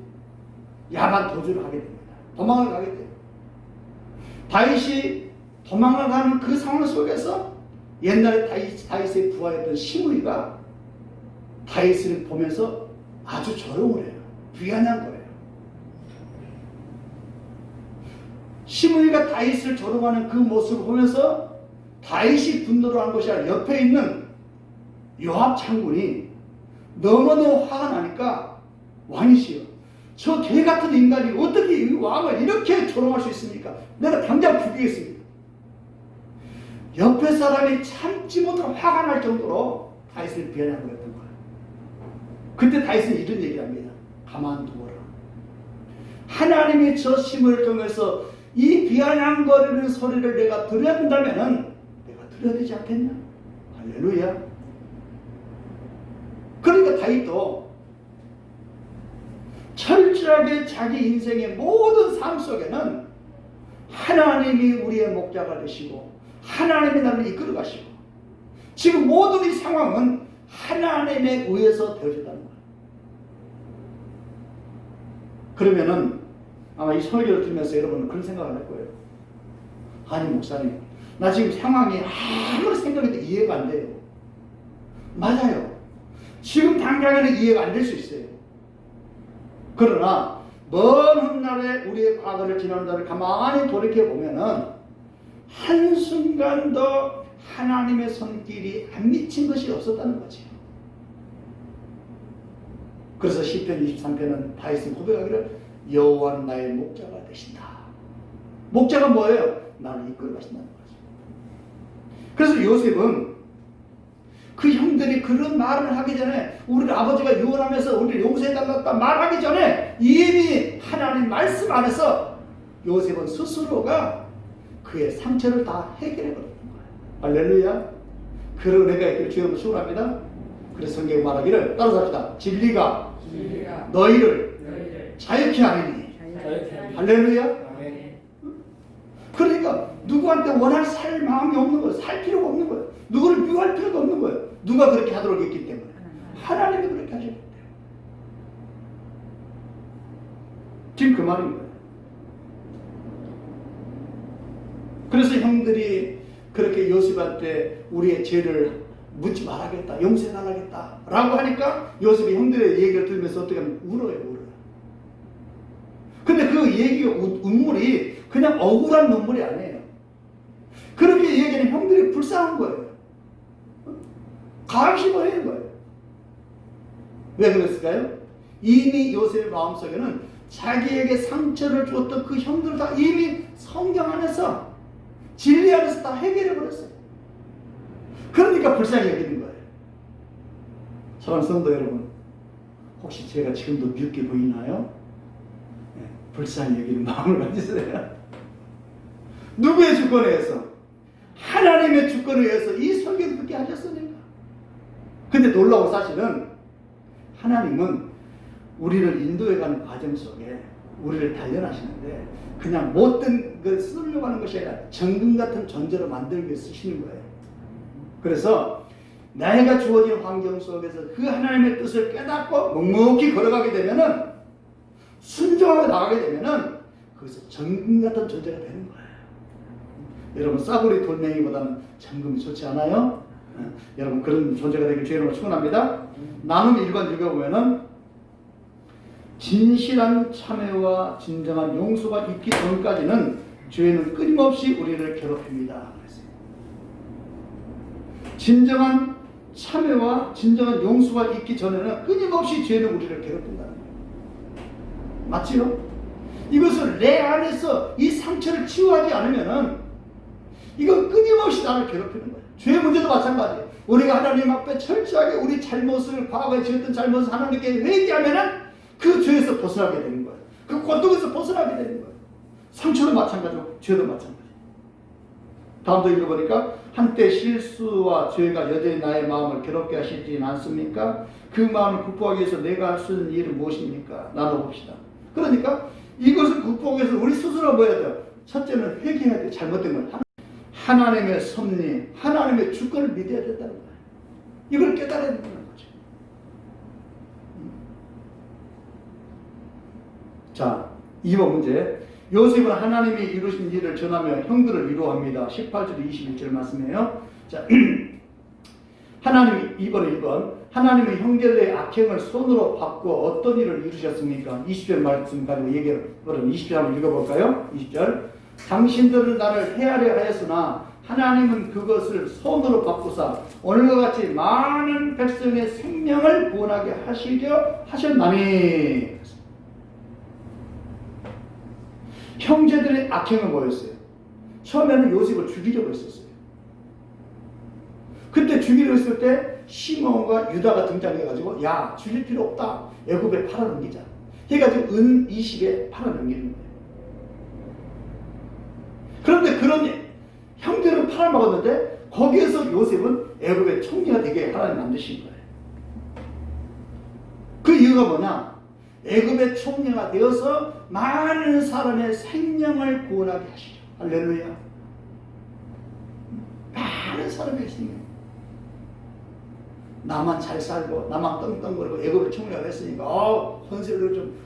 야반 도주를 하게 됩니다. 도망을 가게 돼요. 다윗이 도망을 가는 그 상황 속에서 옛날에 다윗의 부하였던 시므이가 다윗을 보면서 아주 조롱을 해요. 비아냥 거예요. 시므이가 다윗을 조롱하는 그 모습을 보면서 다윗이 분노를 한 것이 아니라 옆에 있는 요압 장군이 너무너무 화가 나니까 왕이시여, 저 개 같은 인간이 어떻게 이 왕을 이렇게 조롱할 수 있습니까? 내가 당장 죽이겠습니다. 옆에 사람이 참지 못하고 화가 날 정도로 다윗을 비아냥을 했던 거예요. 그때 다윗은 이런 얘기를 합니다. 가만두어라. 하나님이 저 시므이를 통해서 이 비아냥거리는 소리를 내가 들어야 한다면은 내가 들어야 되지 않겠냐? 할렐루야. 그러니까 다윗도 철저하게 자기 인생의 모든 삶 속에는 하나님이 우리의 목자가 되시고 하나님이 나를 이끌어 가시고 지금 모든 이 상황은 하나님에 의해서 되어진다는 거예요. 그러면은 아마 이 설교를 들으면서 여러분은 그런 생각을 할 거예요. 아니 목사님, 나 지금 상황이 아무리 생각해도 이해가 안 돼요. 맞아요. 지금 당장에는 이해가 안 될 수 있어요. 그러나 먼 훗날에 우리의 과거를 지난날을 가만히 돌이켜보면은 한순간도 하나님의 손길이 안 미친 것이 없었다는 거지. 그래서 시편 23편은 다윗이 고백하기를 여호와는 나의 목자가 되신다. 목자가 뭐예요? 나를 이끌어 가신다는 거죠. 그래서 요셉은 그 형들이 그런 말을 하기 전에, 우리 아버지가 유언하면서 우리를 용서해달라고 말하기 전에 이미 하나님 말씀 안에서 요셉은 스스로가 그의 상처를 다 해결해 버렸던 거예요. 할렐루야. 그러고 내가 이렇게 주님을 축원합니다. 그래서 성경이 말하기를 따라서 합시다. 진리가 너희를 자유케 하리니. 할렐루야. 그러니까 누구한테 원할 살 마음이 없는 거예요. 살 필요가 없는 거예요. 누구를 미워할 필요도 없는 거예요. 누가 그렇게 하도록 했기 때문에. 하나님이 그렇게 하셨기 때문에. 지금 그 말인 거예요. 그래서 형들이 그렇게 요셉한테 우리의 죄를 묻지 말아야겠다, 용서해 달라겠다 라고 하니까 요셉이 형들의 얘기를 들으면서 어떻게 하면 울어요. 근데 그 얘기, 눈물이 그냥 억울한 눈물이 아니에요. 그렇게 얘기하는 형들이 불쌍한 거예요. 감시보이는 거예요. 왜 그랬을까요? 이미 요셉의 마음속에는 자기에게 상처를 주었던 그 형들을 다 이미 성경 안에서, 진리 안에서 다 해결해 버렸어요. 그러니까 불쌍히 여기는 거예요. 사랑하는 성도 여러분, 혹시 제가 지금도 밉게 보이나요? 네, 불쌍히 여기는 마음을 가지세요. 누구의 주권에 의해서? 하나님의 주권에 의해서 이 설교를 듣게 하셨으니까. 근데 놀라운 사실은 하나님은 우리를 인도해가는 과정 속에 우리를 단련하시는데 그냥 못된 걸 쓰려고 하는 것이 아니라 정금 같은 존재로 만들기 위해 쓰시는 거예요. 그래서 내가 주어진 환경 속에서 그 하나님의 뜻을 깨닫고 묵묵히 걸어가게 되면은, 순종하고 나가게 되면은 거기서 정금 같은 존재가 되는 거예요. 여러분, 싸구리 돌멩이보다는 정금이 좋지 않아요? 여러분, 그런 존재가 되길 주님으로 축원합니다. 나눔 1권 읽어보면은 진실한 참회와 진정한 용서가 있기 전까지는 죄는 끊임없이 우리를 괴롭힙니다. 진정한 참회와 진정한 용서가 있기 전에는 끊임없이 죄는 우리를 괴롭힌다는 거예요. 맞지요? 이것을 내 안에서 이 상처를 치유하지 않으면은 이거 끊임없이 나를 괴롭히는 거예요. 죄의 문제도 마찬가지예요. 우리가 하나님 앞에 철저하게 우리 잘못을, 과거에 지었던 잘못을 하나님께 회개하면은 그 죄에서 벗어나게 되는 거예요. 그 고통에서 벗어나게 되는 거예요. 상처도 마찬가지고 죄도 마찬가지예요. 다음도 읽어보니까 한때 실수와 죄가 여전히 나의 마음을 괴롭게 하시지 않습니까? 그 마음을 극복하기 위해서 내가 할 수 있는 일은 무엇입니까? 나눠봅시다. 그러니까 이것을 극복하기 위해서 우리 스스로 뭐 해야 돼요? 첫째는 회개해야 돼요. 잘못된 걸. 하나님의 섭리, 하나님의 주권을 믿어야 된다는 거예요. 이걸 깨달아야 된다는 거죠. 자, 2번 문제. 요셉은 하나님이 이루신 일을 전하며 형들을 위로합니다. 18절 21절 말씀이에요. 자, 하나님이 1번 하나님의 형제들의 악행을 손으로 바꾸어 어떤 일을 이루셨습니까? 20절 말씀 가지고 얘기를 20절 한번 읽어볼까요? 20절 당신들은 나를 해하려 하였으나 하나님은 그것을 손으로 바꾸사 오늘과 같이 많은 백성의 생명을 구원하게 하시려 하셨나니. 형제들의 악행은 뭐였어요? 처음에는 요셉을 죽이려고 했었어요. 그때 죽이려고 했을 때 시몬과 유다가 등장해가지고 야, 죽일 필요 없다. 애굽에 팔아넘기자. 해가지고 은 20에 팔아넘기는 거예요. 그런데 그런 형들은 팔아먹었는데 거기에서 요셉은 애굽의 총리가 되게 하나님 만드신 거예요. 그 이유가 뭐냐? 애굽의 총리가 되어서 많은 사람의 생명을 구원하게 하시죠. 할렐루야. 많은 사람의 생명. 나만 잘 살고 나만 떵떵거리고 애굽의 총리가 됐으니까 헌세를 좀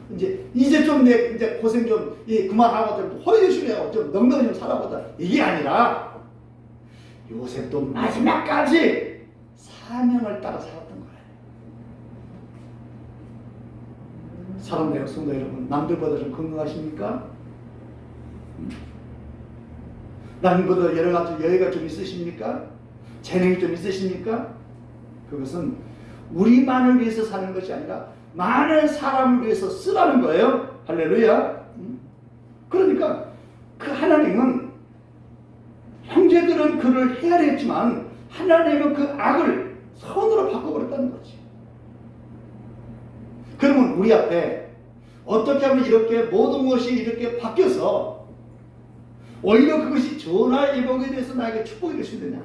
이제 좀 내 이제 고생 좀 그만하고 좀 허위주시네요. 좀 넉넉히 좀 살아보자. 이게 아니라 요셉도 마지막까지 사명을 따라 살았던 거예요. 사랑하는 성도 여러분, 남들보다 좀 건강하십니까? 남들보다 여러 가지 여유가 좀 있으십니까? 재능이 좀 있으십니까? 그것은 우리만을 위해서 사는 것이 아니라 많은 사람을 위해서 쓰라는 거예요. 할렐루야. 그러니까 그 하나님은 형제들은 그를 헤아려 했지만 하나님은 그 악을 선으로 바꿔버렸다는 거지. 그러면 우리 앞에 어떻게 하면 이렇게 모든 것이 이렇게 바뀌어서 오히려 그것이 전화의 예복에 대해서 나에게 축복이 될 수 있느냐?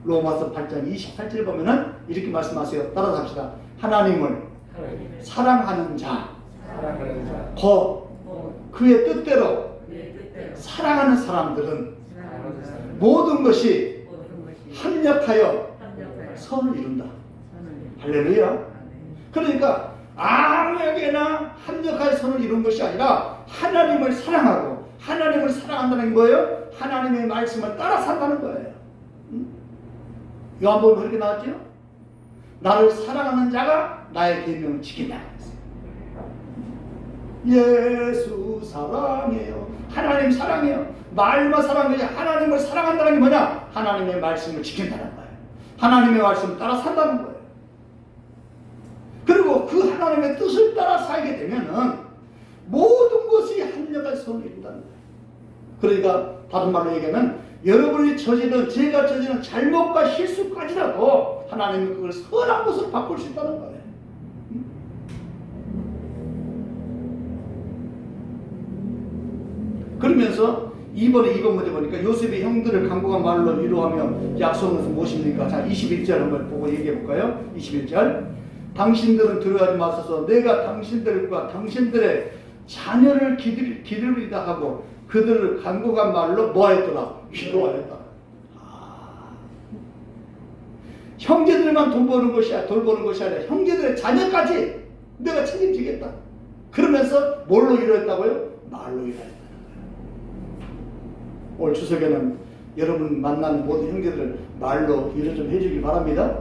로마서 8장 28절 보면은 이렇게 말씀하세요. 따라서 합시다. 하나님을 사랑하는 자, 곧 그의 뜻대로 사랑하는 사람들은 모든 것이 합력하여 선을 이룬다. 할렐루야. 그러니까 아무에게나 합력하여 선을 이룬 것이 아니라 하나님을 사랑하고 하나님을 사랑한다는 게 뭐예요? 하나님의 말씀을 따라 산다는 거예요. 요한복음에 그렇게 나왔죠? 나를 사랑하는 자가 나의 계명을 지킨다. 예수 사랑해요. 하나님 사랑해요. 말만 사랑해요. 하나님을 사랑한다는 게 뭐냐? 하나님의 말씀을 지킨다는 거예요. 하나님의 말씀을 따라 산다는 거예요. 그리고 그 하나님의 뜻을 따라 살게 되면은 모든 것이 합력한 선을 이룬다는 거예요. 그러니까 다른 말로 얘기하면 여러분이 저지른 제가 저지른 잘못과 실수까지라도 하나님은 그걸 선한 것으로 바꿀 수 있다는 거예요. 그러면서 2번 문제 보니까 요셉의 형들을 강곡한 말로 위로하며 약속한 것은 무엇입니까? 자, 21절 한번 보고 얘기해 볼까요? 21절 당신들은 두려워하지 마소서. 내가 당신들과 당신들의 자녀를 기르리다 하고 그들을 간곡한 말로 뭐하였더라? 위로하였다. 형제들만 돌보는 것이 아니라 형제들의 자녀까지 내가 책임지겠다. 그러면서 뭘로 위로했다고요? 말로 위로했다는 거예요. 오늘 추석에는 여러분 만나는 모든 형제들을 말로 위로 좀 해주기 바랍니다.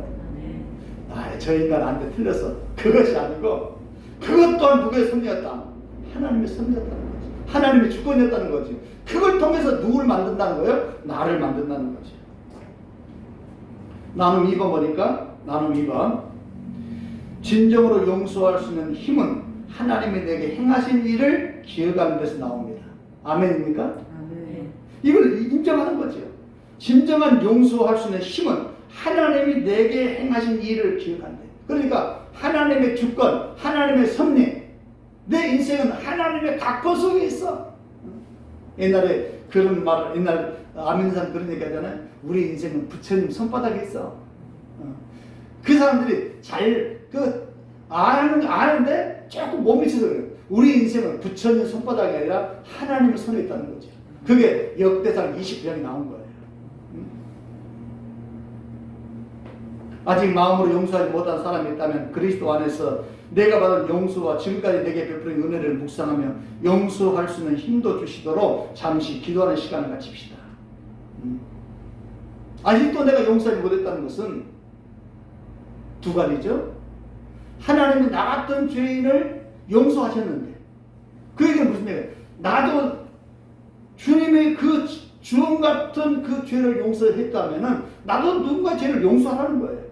저 인간 한테 틀렸어. 그것이 아니고 그것 또한 누구의 섭리였다? 하나님의 섭리였다는 거지. 하나님의 주권이었다는 거지. 그걸 통해서 누구를 만든다는 거예요? 나를 만든다는 거지. 나눔 2번 보니까 나눔 2번 진정으로 용서할 수 있는 힘은 하나님이 내게 행하신 일을 기억하는 데서 나옵니다. 아멘입니까? 아멘. 이걸 인정하는 거죠. 진정한 용서할 수 있는 힘은 하나님이 내게 행하신 일을 기억한다. 그러니까 하나님의 주권, 하나님의 섭리, 내 인생은 하나님의 각본 속에 있어. 옛날에 그런 말을, 옛날 아멘산 그런 얘기 하잖아요. 우리 인생은 부처님 손바닥에 있어. 그 사람들이 아는데 조금 못 미쳐서 그래요. 우리 인생은 부처님 손바닥이 아니라 하나님의 손에 있다는 거죠. 그게 역대상 20장에 나온 거예요. 아직 마음으로 용서하지 못한 사람이 있다면 그리스도 안에서 내가 받은 용서와 지금까지 내게 베풀은 은혜를 묵상하며 용서할 수 있는 힘도 주시도록 잠시 기도하는 시간을 가집시다. 아직도 내가 용서하지 못했다는 것은 두 가지죠. 하나님이 나 같은 죄인을 용서하셨는데 그 얘기는 무슨 얘기예요? 나도 주님의 그 주님 같은 그 죄를 용서했다면 나도 누군가 죄를 용서하라는 거예요.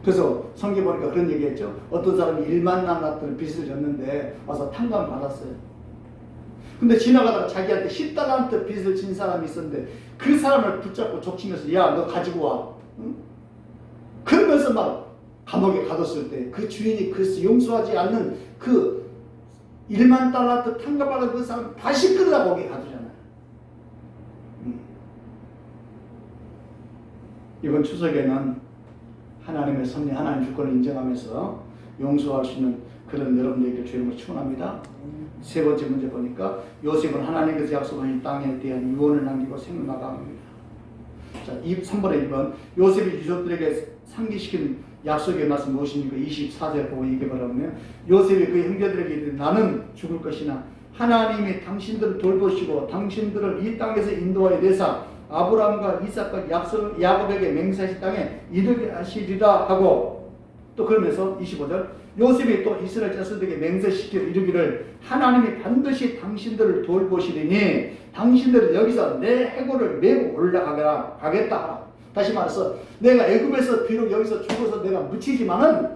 그래서 성경 보니까 그런 얘기했죠. 어떤 사람이 1만 남았던 빚을 졌는데 와서 탕감 받았어요. 근데 지나가다가 자기한테 10달란트 빚을 진 사람이 있었는데 그 사람을 붙잡고 족치면서 야 너 가지고 와. 응? 그러면서 막 감옥에 가뒀을 때 그 주인이 그 용서하지 않는 그 1만 달란트 탕감받은 그 사람 다시 끌어다 거기에 가두잖아요. 이번 추석에는 하나님의 섭리, 하나님의 주권을 인정하면서 용서할 수 있는 그런 여러분들에게 주님을 축원합니다. 세 번째 문제 보니까 요셉은 하나님께서 약속하신 땅에 대한 유언을 남기고 생명마감합니다. 자, 3번에 2번 요셉이 유족들에게 상기시킨 약속의 말씀 무엇입니까? 24절 보고 이게 뭐라면 요셉이 그 형제들에게 이르되 나는 죽을 것이나 하나님이 당신들을 돌보시고 당신들을 이 땅에서 인도하여 내사 아브라함과 이삭과 야곱에게 맹세하신 땅에 이르게 하시리라 하고 또 그러면서 25절 요셉이 또 이스라엘 자손들에게 맹세시켜 이르기를 하나님이 반드시 당신들을 돌보시리니 당신들은 여기서 내 해골을 메고 올라가겠다 하라. 다시 말해서 내가 애굽에서 비록 여기서 죽어서 내가 묻히지만은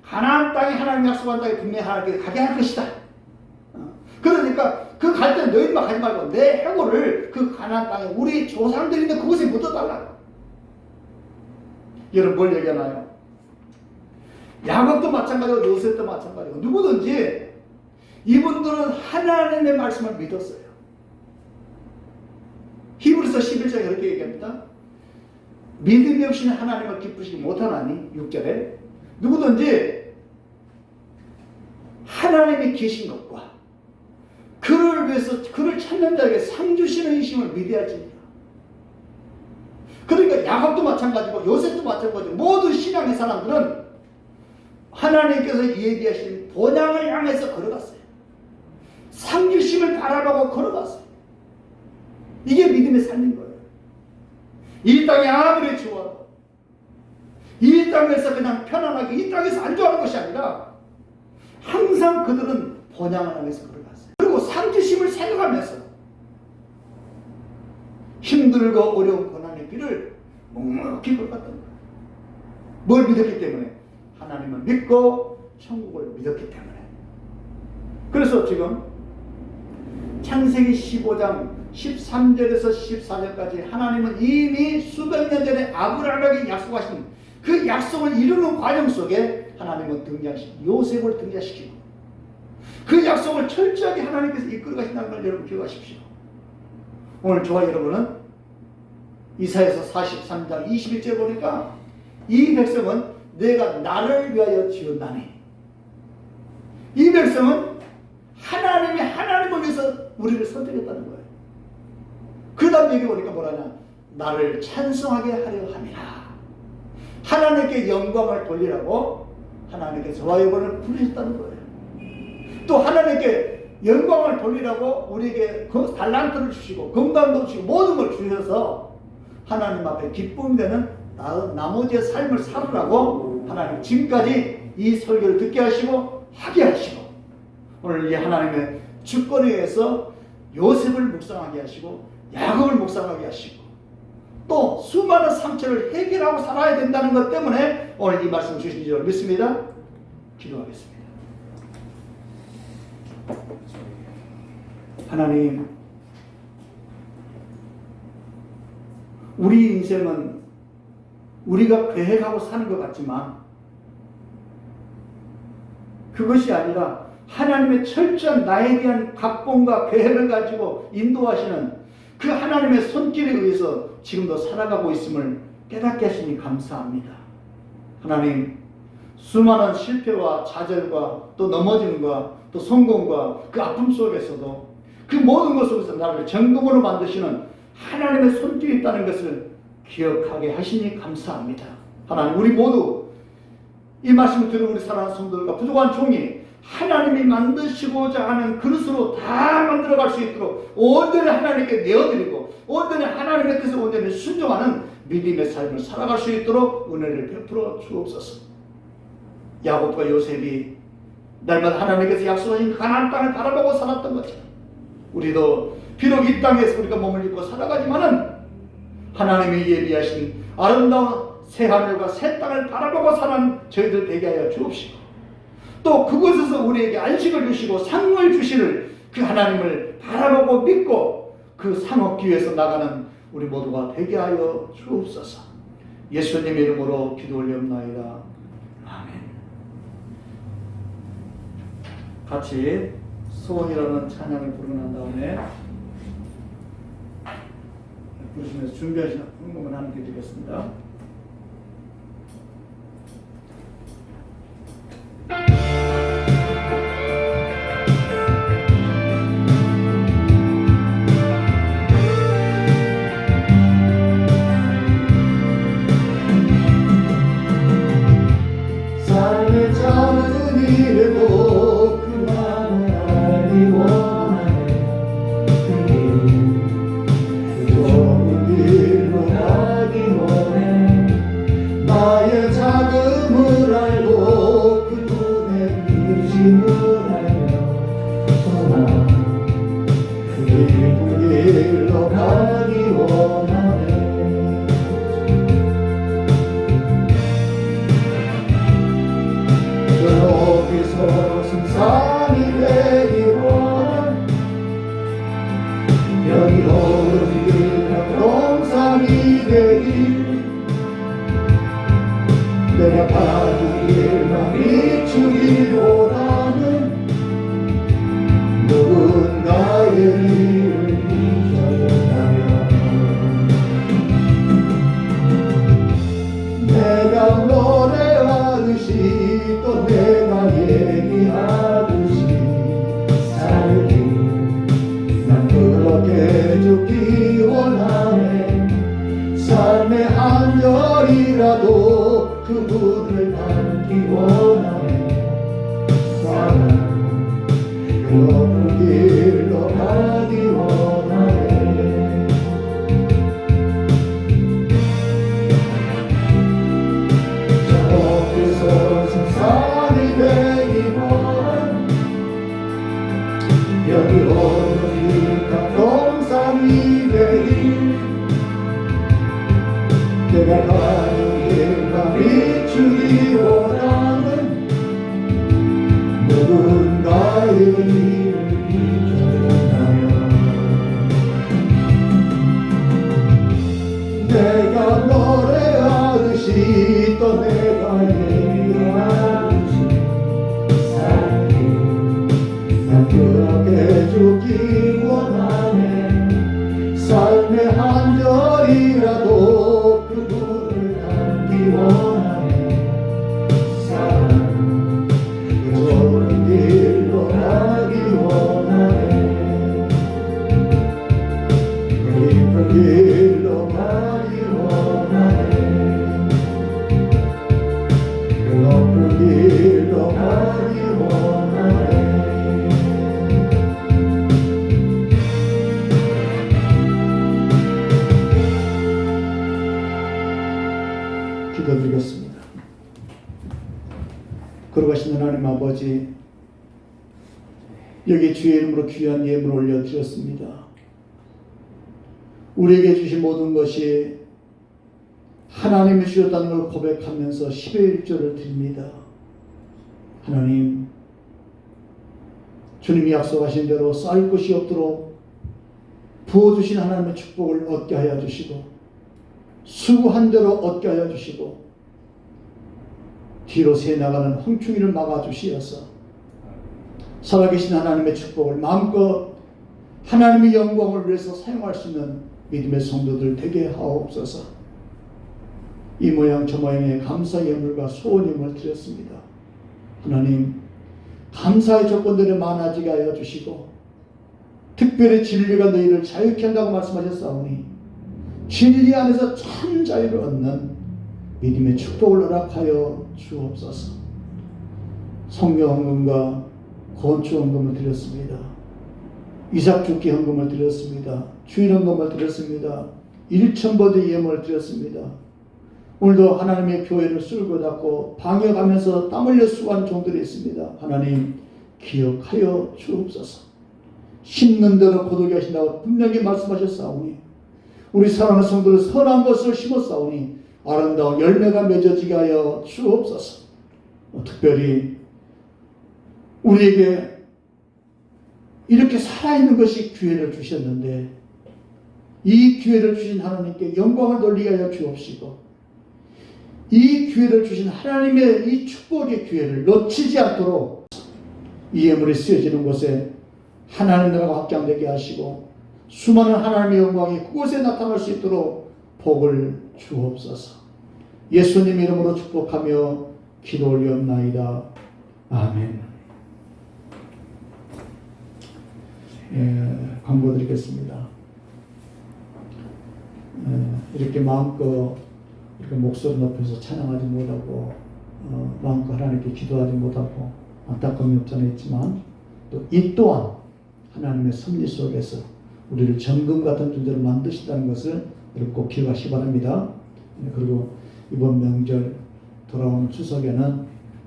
가나안 땅에 하나님 약속한 땅에 분명히 하나님께 가게 할 것이다. 그러니까 그 갈 때 너희만 가지 말고 내 해골을 그 가나안 땅에 우리 조상들이 있는 그곳에 묻어달라. 여러분 뭘 얘기하나요? 야곱도 마찬가지고 요셉도 마찬가지고 누구든지 이분들은 하나님의 말씀을 믿었어요. 히브리서 11장에 이렇게 얘기합니다. 믿음이 없이는 하나님을 기쁘시지 못하나니 6절에 누구든지 하나님이 계신 것과 그를 위해서 그를 찾는 자에게 상 주시는 이심을 믿어야지. 그러니까 야곱도 마찬가지고 요셉도 마찬가지고 모든 신앙의 사람들은 하나님께서 예비하신 본향을 향해서 걸어갔어요. 상 주심을 바라보고 걸어갔어요. 이게 믿음의 삶인 거예요. 이 땅이 아무리 좋아도 이 땅에서 그냥 편안하게 이 땅에서 안주하는 것이 아니라 항상 그들은 본향을 향해서 걸어갔어요. 그리고 상주심을 생각하면서 힘들고 어려운 고난의 길을 묵묵히 걸어갔던 거예요. 뭘 믿었기 때문에? 하나님을 믿고 천국을 믿었기 때문에. 그래서 지금 창세기 15장 13절에서 14절까지 하나님은 이미 수백 년 전에 아브라함에게 약속하신 그 약속을 이루는 과정 속에 하나님은 등장시키고 요셉을 등장시키고 그 약속을 철저하게 하나님께서 이끌어 가신다는 걸 여러분 기억하십시오. 오늘 저와 여러분은 이사야서 43장 21절 보니까 이 백성은 내가 나를 위하여 지었나니 이 백성은 하나님이 하나님을 위해서 우리를 선택했다는 거예요. 그 다음 얘기 보니까 뭐라냐, 나를 찬송하게 하려 함이라. 하나님께 영광을 돌리라고 하나님께 저와 여러분을 부르셨다는 거예요. 또 하나님께 영광을 돌리라고 우리에게 그 달란트를 주시고 건강도 주시고 모든 걸 주셔서 하나님 앞에 기쁨 되는 나머지의 삶을 살으라고 하나님 지금까지 이 설교를 듣게 하시고 하게 하시고 오늘 이 하나님의 주권에 의해서 요셉을 묵상하게 하시고 야곱을 묵상하게 하시고 또 수많은 상처를 해결하고 살아야 된다는 것 때문에 오늘 이 말씀을 주신 줄 믿습니다. 기도하겠습니다. 하나님, 우리 인생은 우리가 계획하고 사는 것 같지만 그것이 아니라 하나님의 철저한 나에 대한 각본과 계획을 가지고 인도하시는 그 하나님의 손길에 의해서 지금도 살아가고 있음을 깨닫게 하시니 감사합니다. 하나님, 수많은 실패와 좌절과 또 넘어짐과 또 성공과 그 아픔 속에서도 그 모든 것 속에서 나를 정금으로 만드시는 하나님의 손길이 있다는 것을 기억하게 하시니 감사합니다. 하나님, 우리 모두 이 말씀을 들은 우리 사랑하는 성도들과 부족한 종이 하나님이 만드시고자 하는 그릇으로 다 만들어갈 수 있도록 온전히 하나님께 내어드리고 온전히 하나님의 뜻에 온전히 순종하는 믿음의 삶을 살아갈 수 있도록 은혜를 베풀어 주옵소서. 야곱과 요셉이 날마다 하나님께서 약속하신 가나안 땅을 바라보고 살았던 것처럼 우리도 비록 이 땅에서 우리가 몸을 입고 살아가지만은 하나님이 예비하신 아름다운 새 하늘과 새 땅을 바라보고 사는 저희들 되게 하여 주옵시고, 또 그곳에서 우리에게 안식을 주시고 상을 주시를 그 하나님을 바라보고 믿고 그 상 얻기 위해서 나가는 우리 모두가 되게 하여 주옵소서. 예수님의 이름으로 기도 올리옵나이다. 아멘. 같이 소원이라는 찬양을 부르고 난 다음에 부르시면서 준비하시는 흥금을 함께 드리겠습니다. 삶의 작은 일에도 그 마음을 알기 원하네. 그 좋은 길로 가기 원해. 나의 작음을 알고 그 눈에 비심을 알며 떠나 그 깊은 길로 가기 원하네. 여기서 승산이 되기 원해. 여기 오직 동산이 되기. 내가 가는 길만 비추기보다는 누군가의 일을 비춰준다면 내가 노래하듯이 또 내가 얘기하듯이 살기, 난 그렇게 죽기 원하네. 삶의 한 절이라도 그분을 닮기 원하네. 사랑 그 높은 길로 가기 원하네. 저기서 승산이 되기 원해. 여기 오직 동산이 되기. 내가 가는 길만 비추기 원하는 누군가의 일을 비춰준다면 내가 노래하듯이 또 내가 얘기하듯이 살기, 난 그렇게 죽기 원하네. 삶의 한 절이라도 그분을 닮기 원하네. 사랑 그 좋은 길로 가기 원하네. 그 깊은 길로 가기 원하네. 그 높은 길로 가기 원하네. 기도드리겠습니다. 거룩하신 하나님 아버지, 여기 주의 이름으로 귀한 예물을 올려드렸습니다. 우리에게 주신 모든 것이 하나님이 주셨다는 걸 고백하면서 10의 1조를 드립니다. 하나님, 주님이 약속하신 대로 쌓을 곳이 없도록 부어주신 하나님의 축복을 얻게 하여 주시고 수고한 대로 얻게 하여 주시고 뒤로 새 나가는 홍충이를 막아주시어서 살아계신 하나님의 축복을 마음껏 하나님의 영광을 위해서 사용할 수 있는 믿음의 성도들 되게 하옵소서. 이 모양 저 모양의 감사의 예물과 소원임을 드렸습니다. 하나님, 감사의 조건들이 많아지게 하여 주시고 특별히 진리가 너희를 자유케 한다고 말씀하셨사오니 진리 안에서 참 자유를 얻는 믿음의 축복을 허락하여 주옵소서. 성경 헌금과 건축 헌금을 드렸습니다. 이삭 죽기 헌금을 드렸습니다. 주일 헌금을 드렸습니다. 일천버드 예물을 드렸습니다. 오늘도 하나님의 교회를 쓸고 닦고 방역하면서 땀 흘려 수고하는 종들이 있습니다. 하나님 기억하여 주옵소서. 심는 대로 거두게 하신다고 분명히 말씀하셨사오니 우리 사랑하는 성도들 선한 것을 심었사오니 아름다운 열매가 맺어지게 하여 주옵소서. 특별히 우리에게 이렇게 살아있는 것이 기회를 주셨는데 이 기회를 주신 하나님께 영광을 돌리게 하여 주옵시고 이 기회를 주신 하나님의 이 축복의 기회를 놓치지 않도록 이 예물이 쓰여지는 곳에 하나님 나라가 확장되게 하시고 수많은 하나님의 영광이 그곳에 나타날 수 있도록 복을 주옵소서. 예수님 이름으로 축복하며 기도 올리옵나이다. 아멘. 광고 드리겠습니다. 이렇게 마음껏 이렇게 목소리 높여서 찬양하지 못하고 마음껏 하나님께 기도하지 못하고 안타까움이 없잖아 있지만 또 이 또한 하나님의 섭리 속에서 우리를 정금 같은 존재로 만드신다는 것을 여러분 꼭 기억하시기 바랍니다. 그리고 이번 명절 돌아오는 추석에는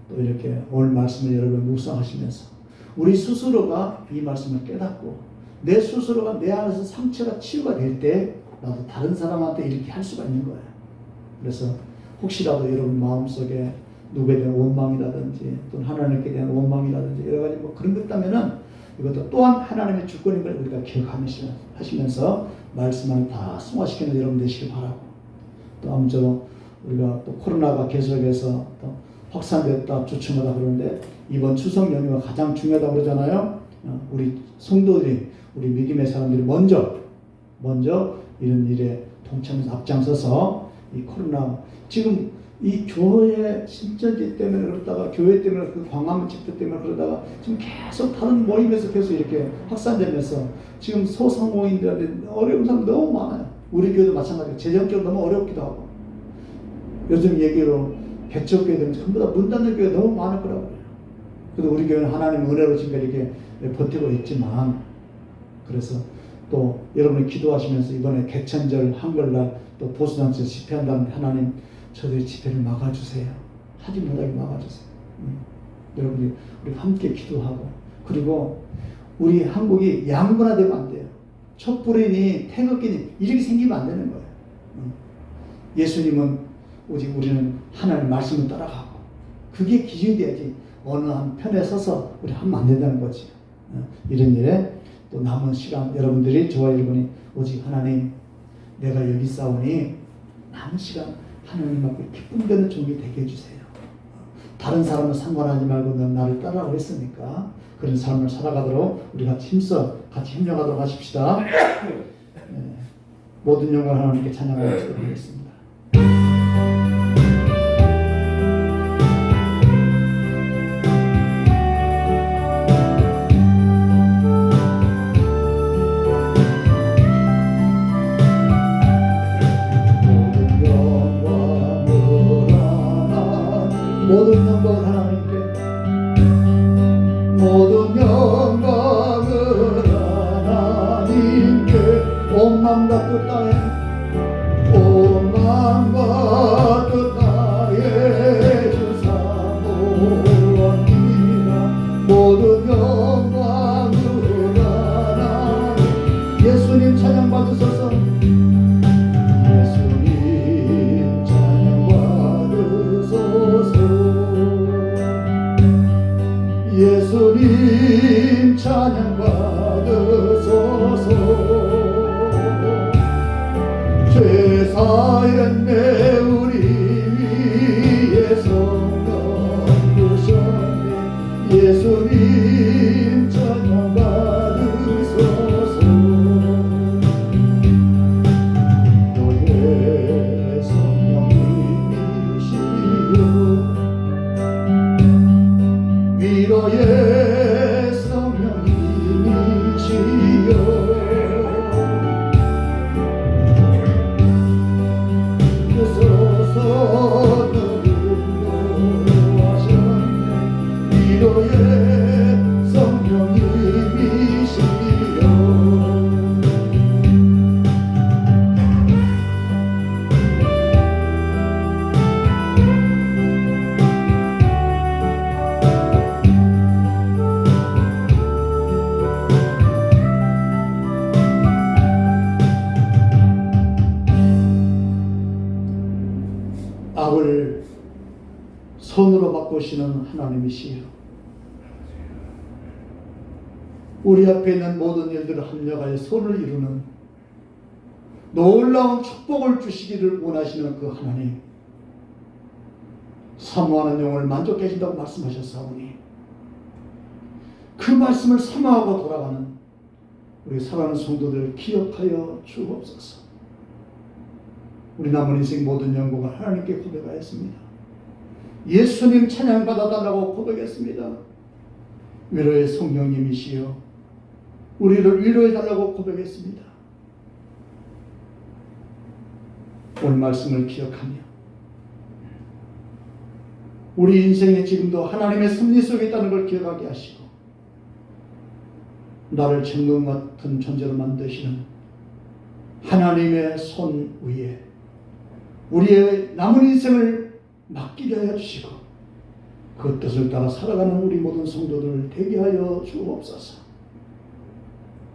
또 이렇게 오늘 말씀을 여러분 묵상하시면서 우리 스스로가 이 말씀을 깨닫고 내 스스로가 내 안에서 상처가 치유가 될 때 나도 다른 사람한테 이렇게 할 수가 있는 거예요. 그래서 혹시라도 여러분 마음속에 누구에 대한 원망이라든지 또는 하나님께 대한 원망이라든지 여러 가지 뭐 그런 것 있다면은 이것도 또한 하나님의 주권인 걸 우리가 기억하시면서 말씀을 다 승화시키는 여러분 되시길 바라고 또 아무쪼록 우리가 또 코로나가 계속해서 또 확산됐다 주춤하다 그러는데 이번 추석 연휴가 가장 중요하다고 그러잖아요. 우리 성도들이 우리 믿음의 사람들이 먼저 이런 일에 동참해서 앞장서서 이 코로나 지금 이 교회 신천지 때문에 그러다가 교회 때문에 그 광화문 집회 때문에 그러다가 지금 계속 다른 모임에서 계속 이렇게 확산되면서 지금 소상공인들한테 어려운 사람 너무 많아요. 우리 교회도 마찬가지고 재정적으로 너무 어렵기도 하고 요즘 얘기로 개척교회 되면 전부 다 문 닫는 교회 너무 많을 거라고 그래요. 그래도 우리 교회는 하나님의 은혜로 지금까지 이렇게 버티고 있지만 그래서 또 여러분이 기도하시면서 이번에 개천절 한글날 또 보수단체 집회한다는 하나님 저들의 집회를 막아주세요. 하지 못하게 막아주세요. 여러분이 우리 함께 기도하고 그리고 우리 한국이 양분화되면 안 돼요. 촛불이니 태극기니 이렇게 생기면 안 되는 거예요. 예수님은 오직 우리는 하나님 말씀을 따라가고 그게 기준이 돼야지 어느 한 편에 서서 우리 하면 안 된다는 거지. 이런 일에 또 남은 시간 여러분들이 저와 여러분이 오직 하나님 내가 여기 싸우니 남은 시간 하나님 앞에 기쁨 되는 종이 되게 해주세요. 다른 사람은 상관하지 말고 넌 나를 따라오고 했으니까 그런 삶을 살아가도록 우리 같이 힘써 같이 협력하도록 하십시다. 모든 영광을 하나님께 찬양하도록 하겠습니다. 모든 영광을 하나님께 모든 영광을 하나님께 온 맘과 뜻 다해 온 맘과 뜻 다해 주사 모았습니다. 모든 영광을 하나님 예수님 찬양 받으소서. 예수님 찬양 바꾸시는 하나님이시여, 우리 앞에 있는 모든 일들을 합력하여 선을 이루는 놀라운 축복을 주시기를 원하시는 그 하나님, 사모하는 영혼을 만족해 하신다고 말씀하셨사오니 그 말씀을 사모하고 돌아가는 우리 사랑하는 성도들 기억하여 주옵소서. 우리 남은 인생 모든 영광을 하나님께 고백하였습니다. 예수님 찬양 받아달라고 고백했습니다. 위로의 성령님이시여 우리를 위로해달라고 고백했습니다. 오늘 말씀을 기억하며 우리 인생에 지금도 하나님의 섭리 속에 있다는 걸 기억하게 하시고 나를 천금 같은 존재로 만드시는 하나님의 손 위에 우리의 남은 인생을 맡기게 하여 주시고 그 뜻을 따라 살아가는 우리 모든 성도들을 되게 하여 주옵소서.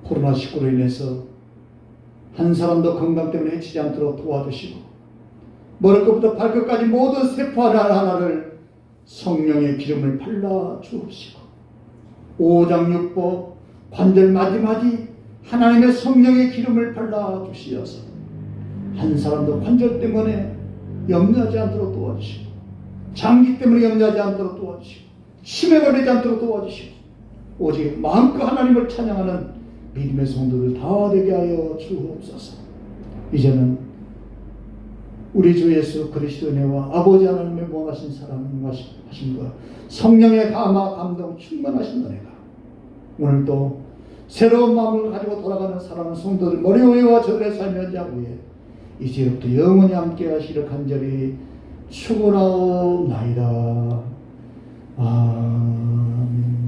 코로나19로 인해서 한 사람도 건강 때문에 해치지 않도록 도와주시고 머리끝부터 발끝까지 모든 세포 하나하나를 성령의 기름을 발라 주옵시고 오장육부 관절 마디마디 하나님의 성령의 기름을 발라 주시어서 한 사람도 관절 때문에 염려하지 않도록 도와주시고 장기 때문에 염려하지 않도록 도와주시고 치매 걸리지 않도록 도와주시고 오직 마음껏 하나님을 찬양하는 믿음의 성도들 다 되게 하여 주옵소서. 이제는 우리 주 예수 그리스도의 은혜와 아버지 하나님의 무한하신 사랑하심과 성령의 감화 감동 충만하신 은혜가 오늘도 새로운 마음을 가지고 돌아가는 사랑하는 성도들 머리 위와 저들의 삶의 현장 위에 이제부터 영원히 함께 하시를 간절히 축원하옵나이다. 아멘.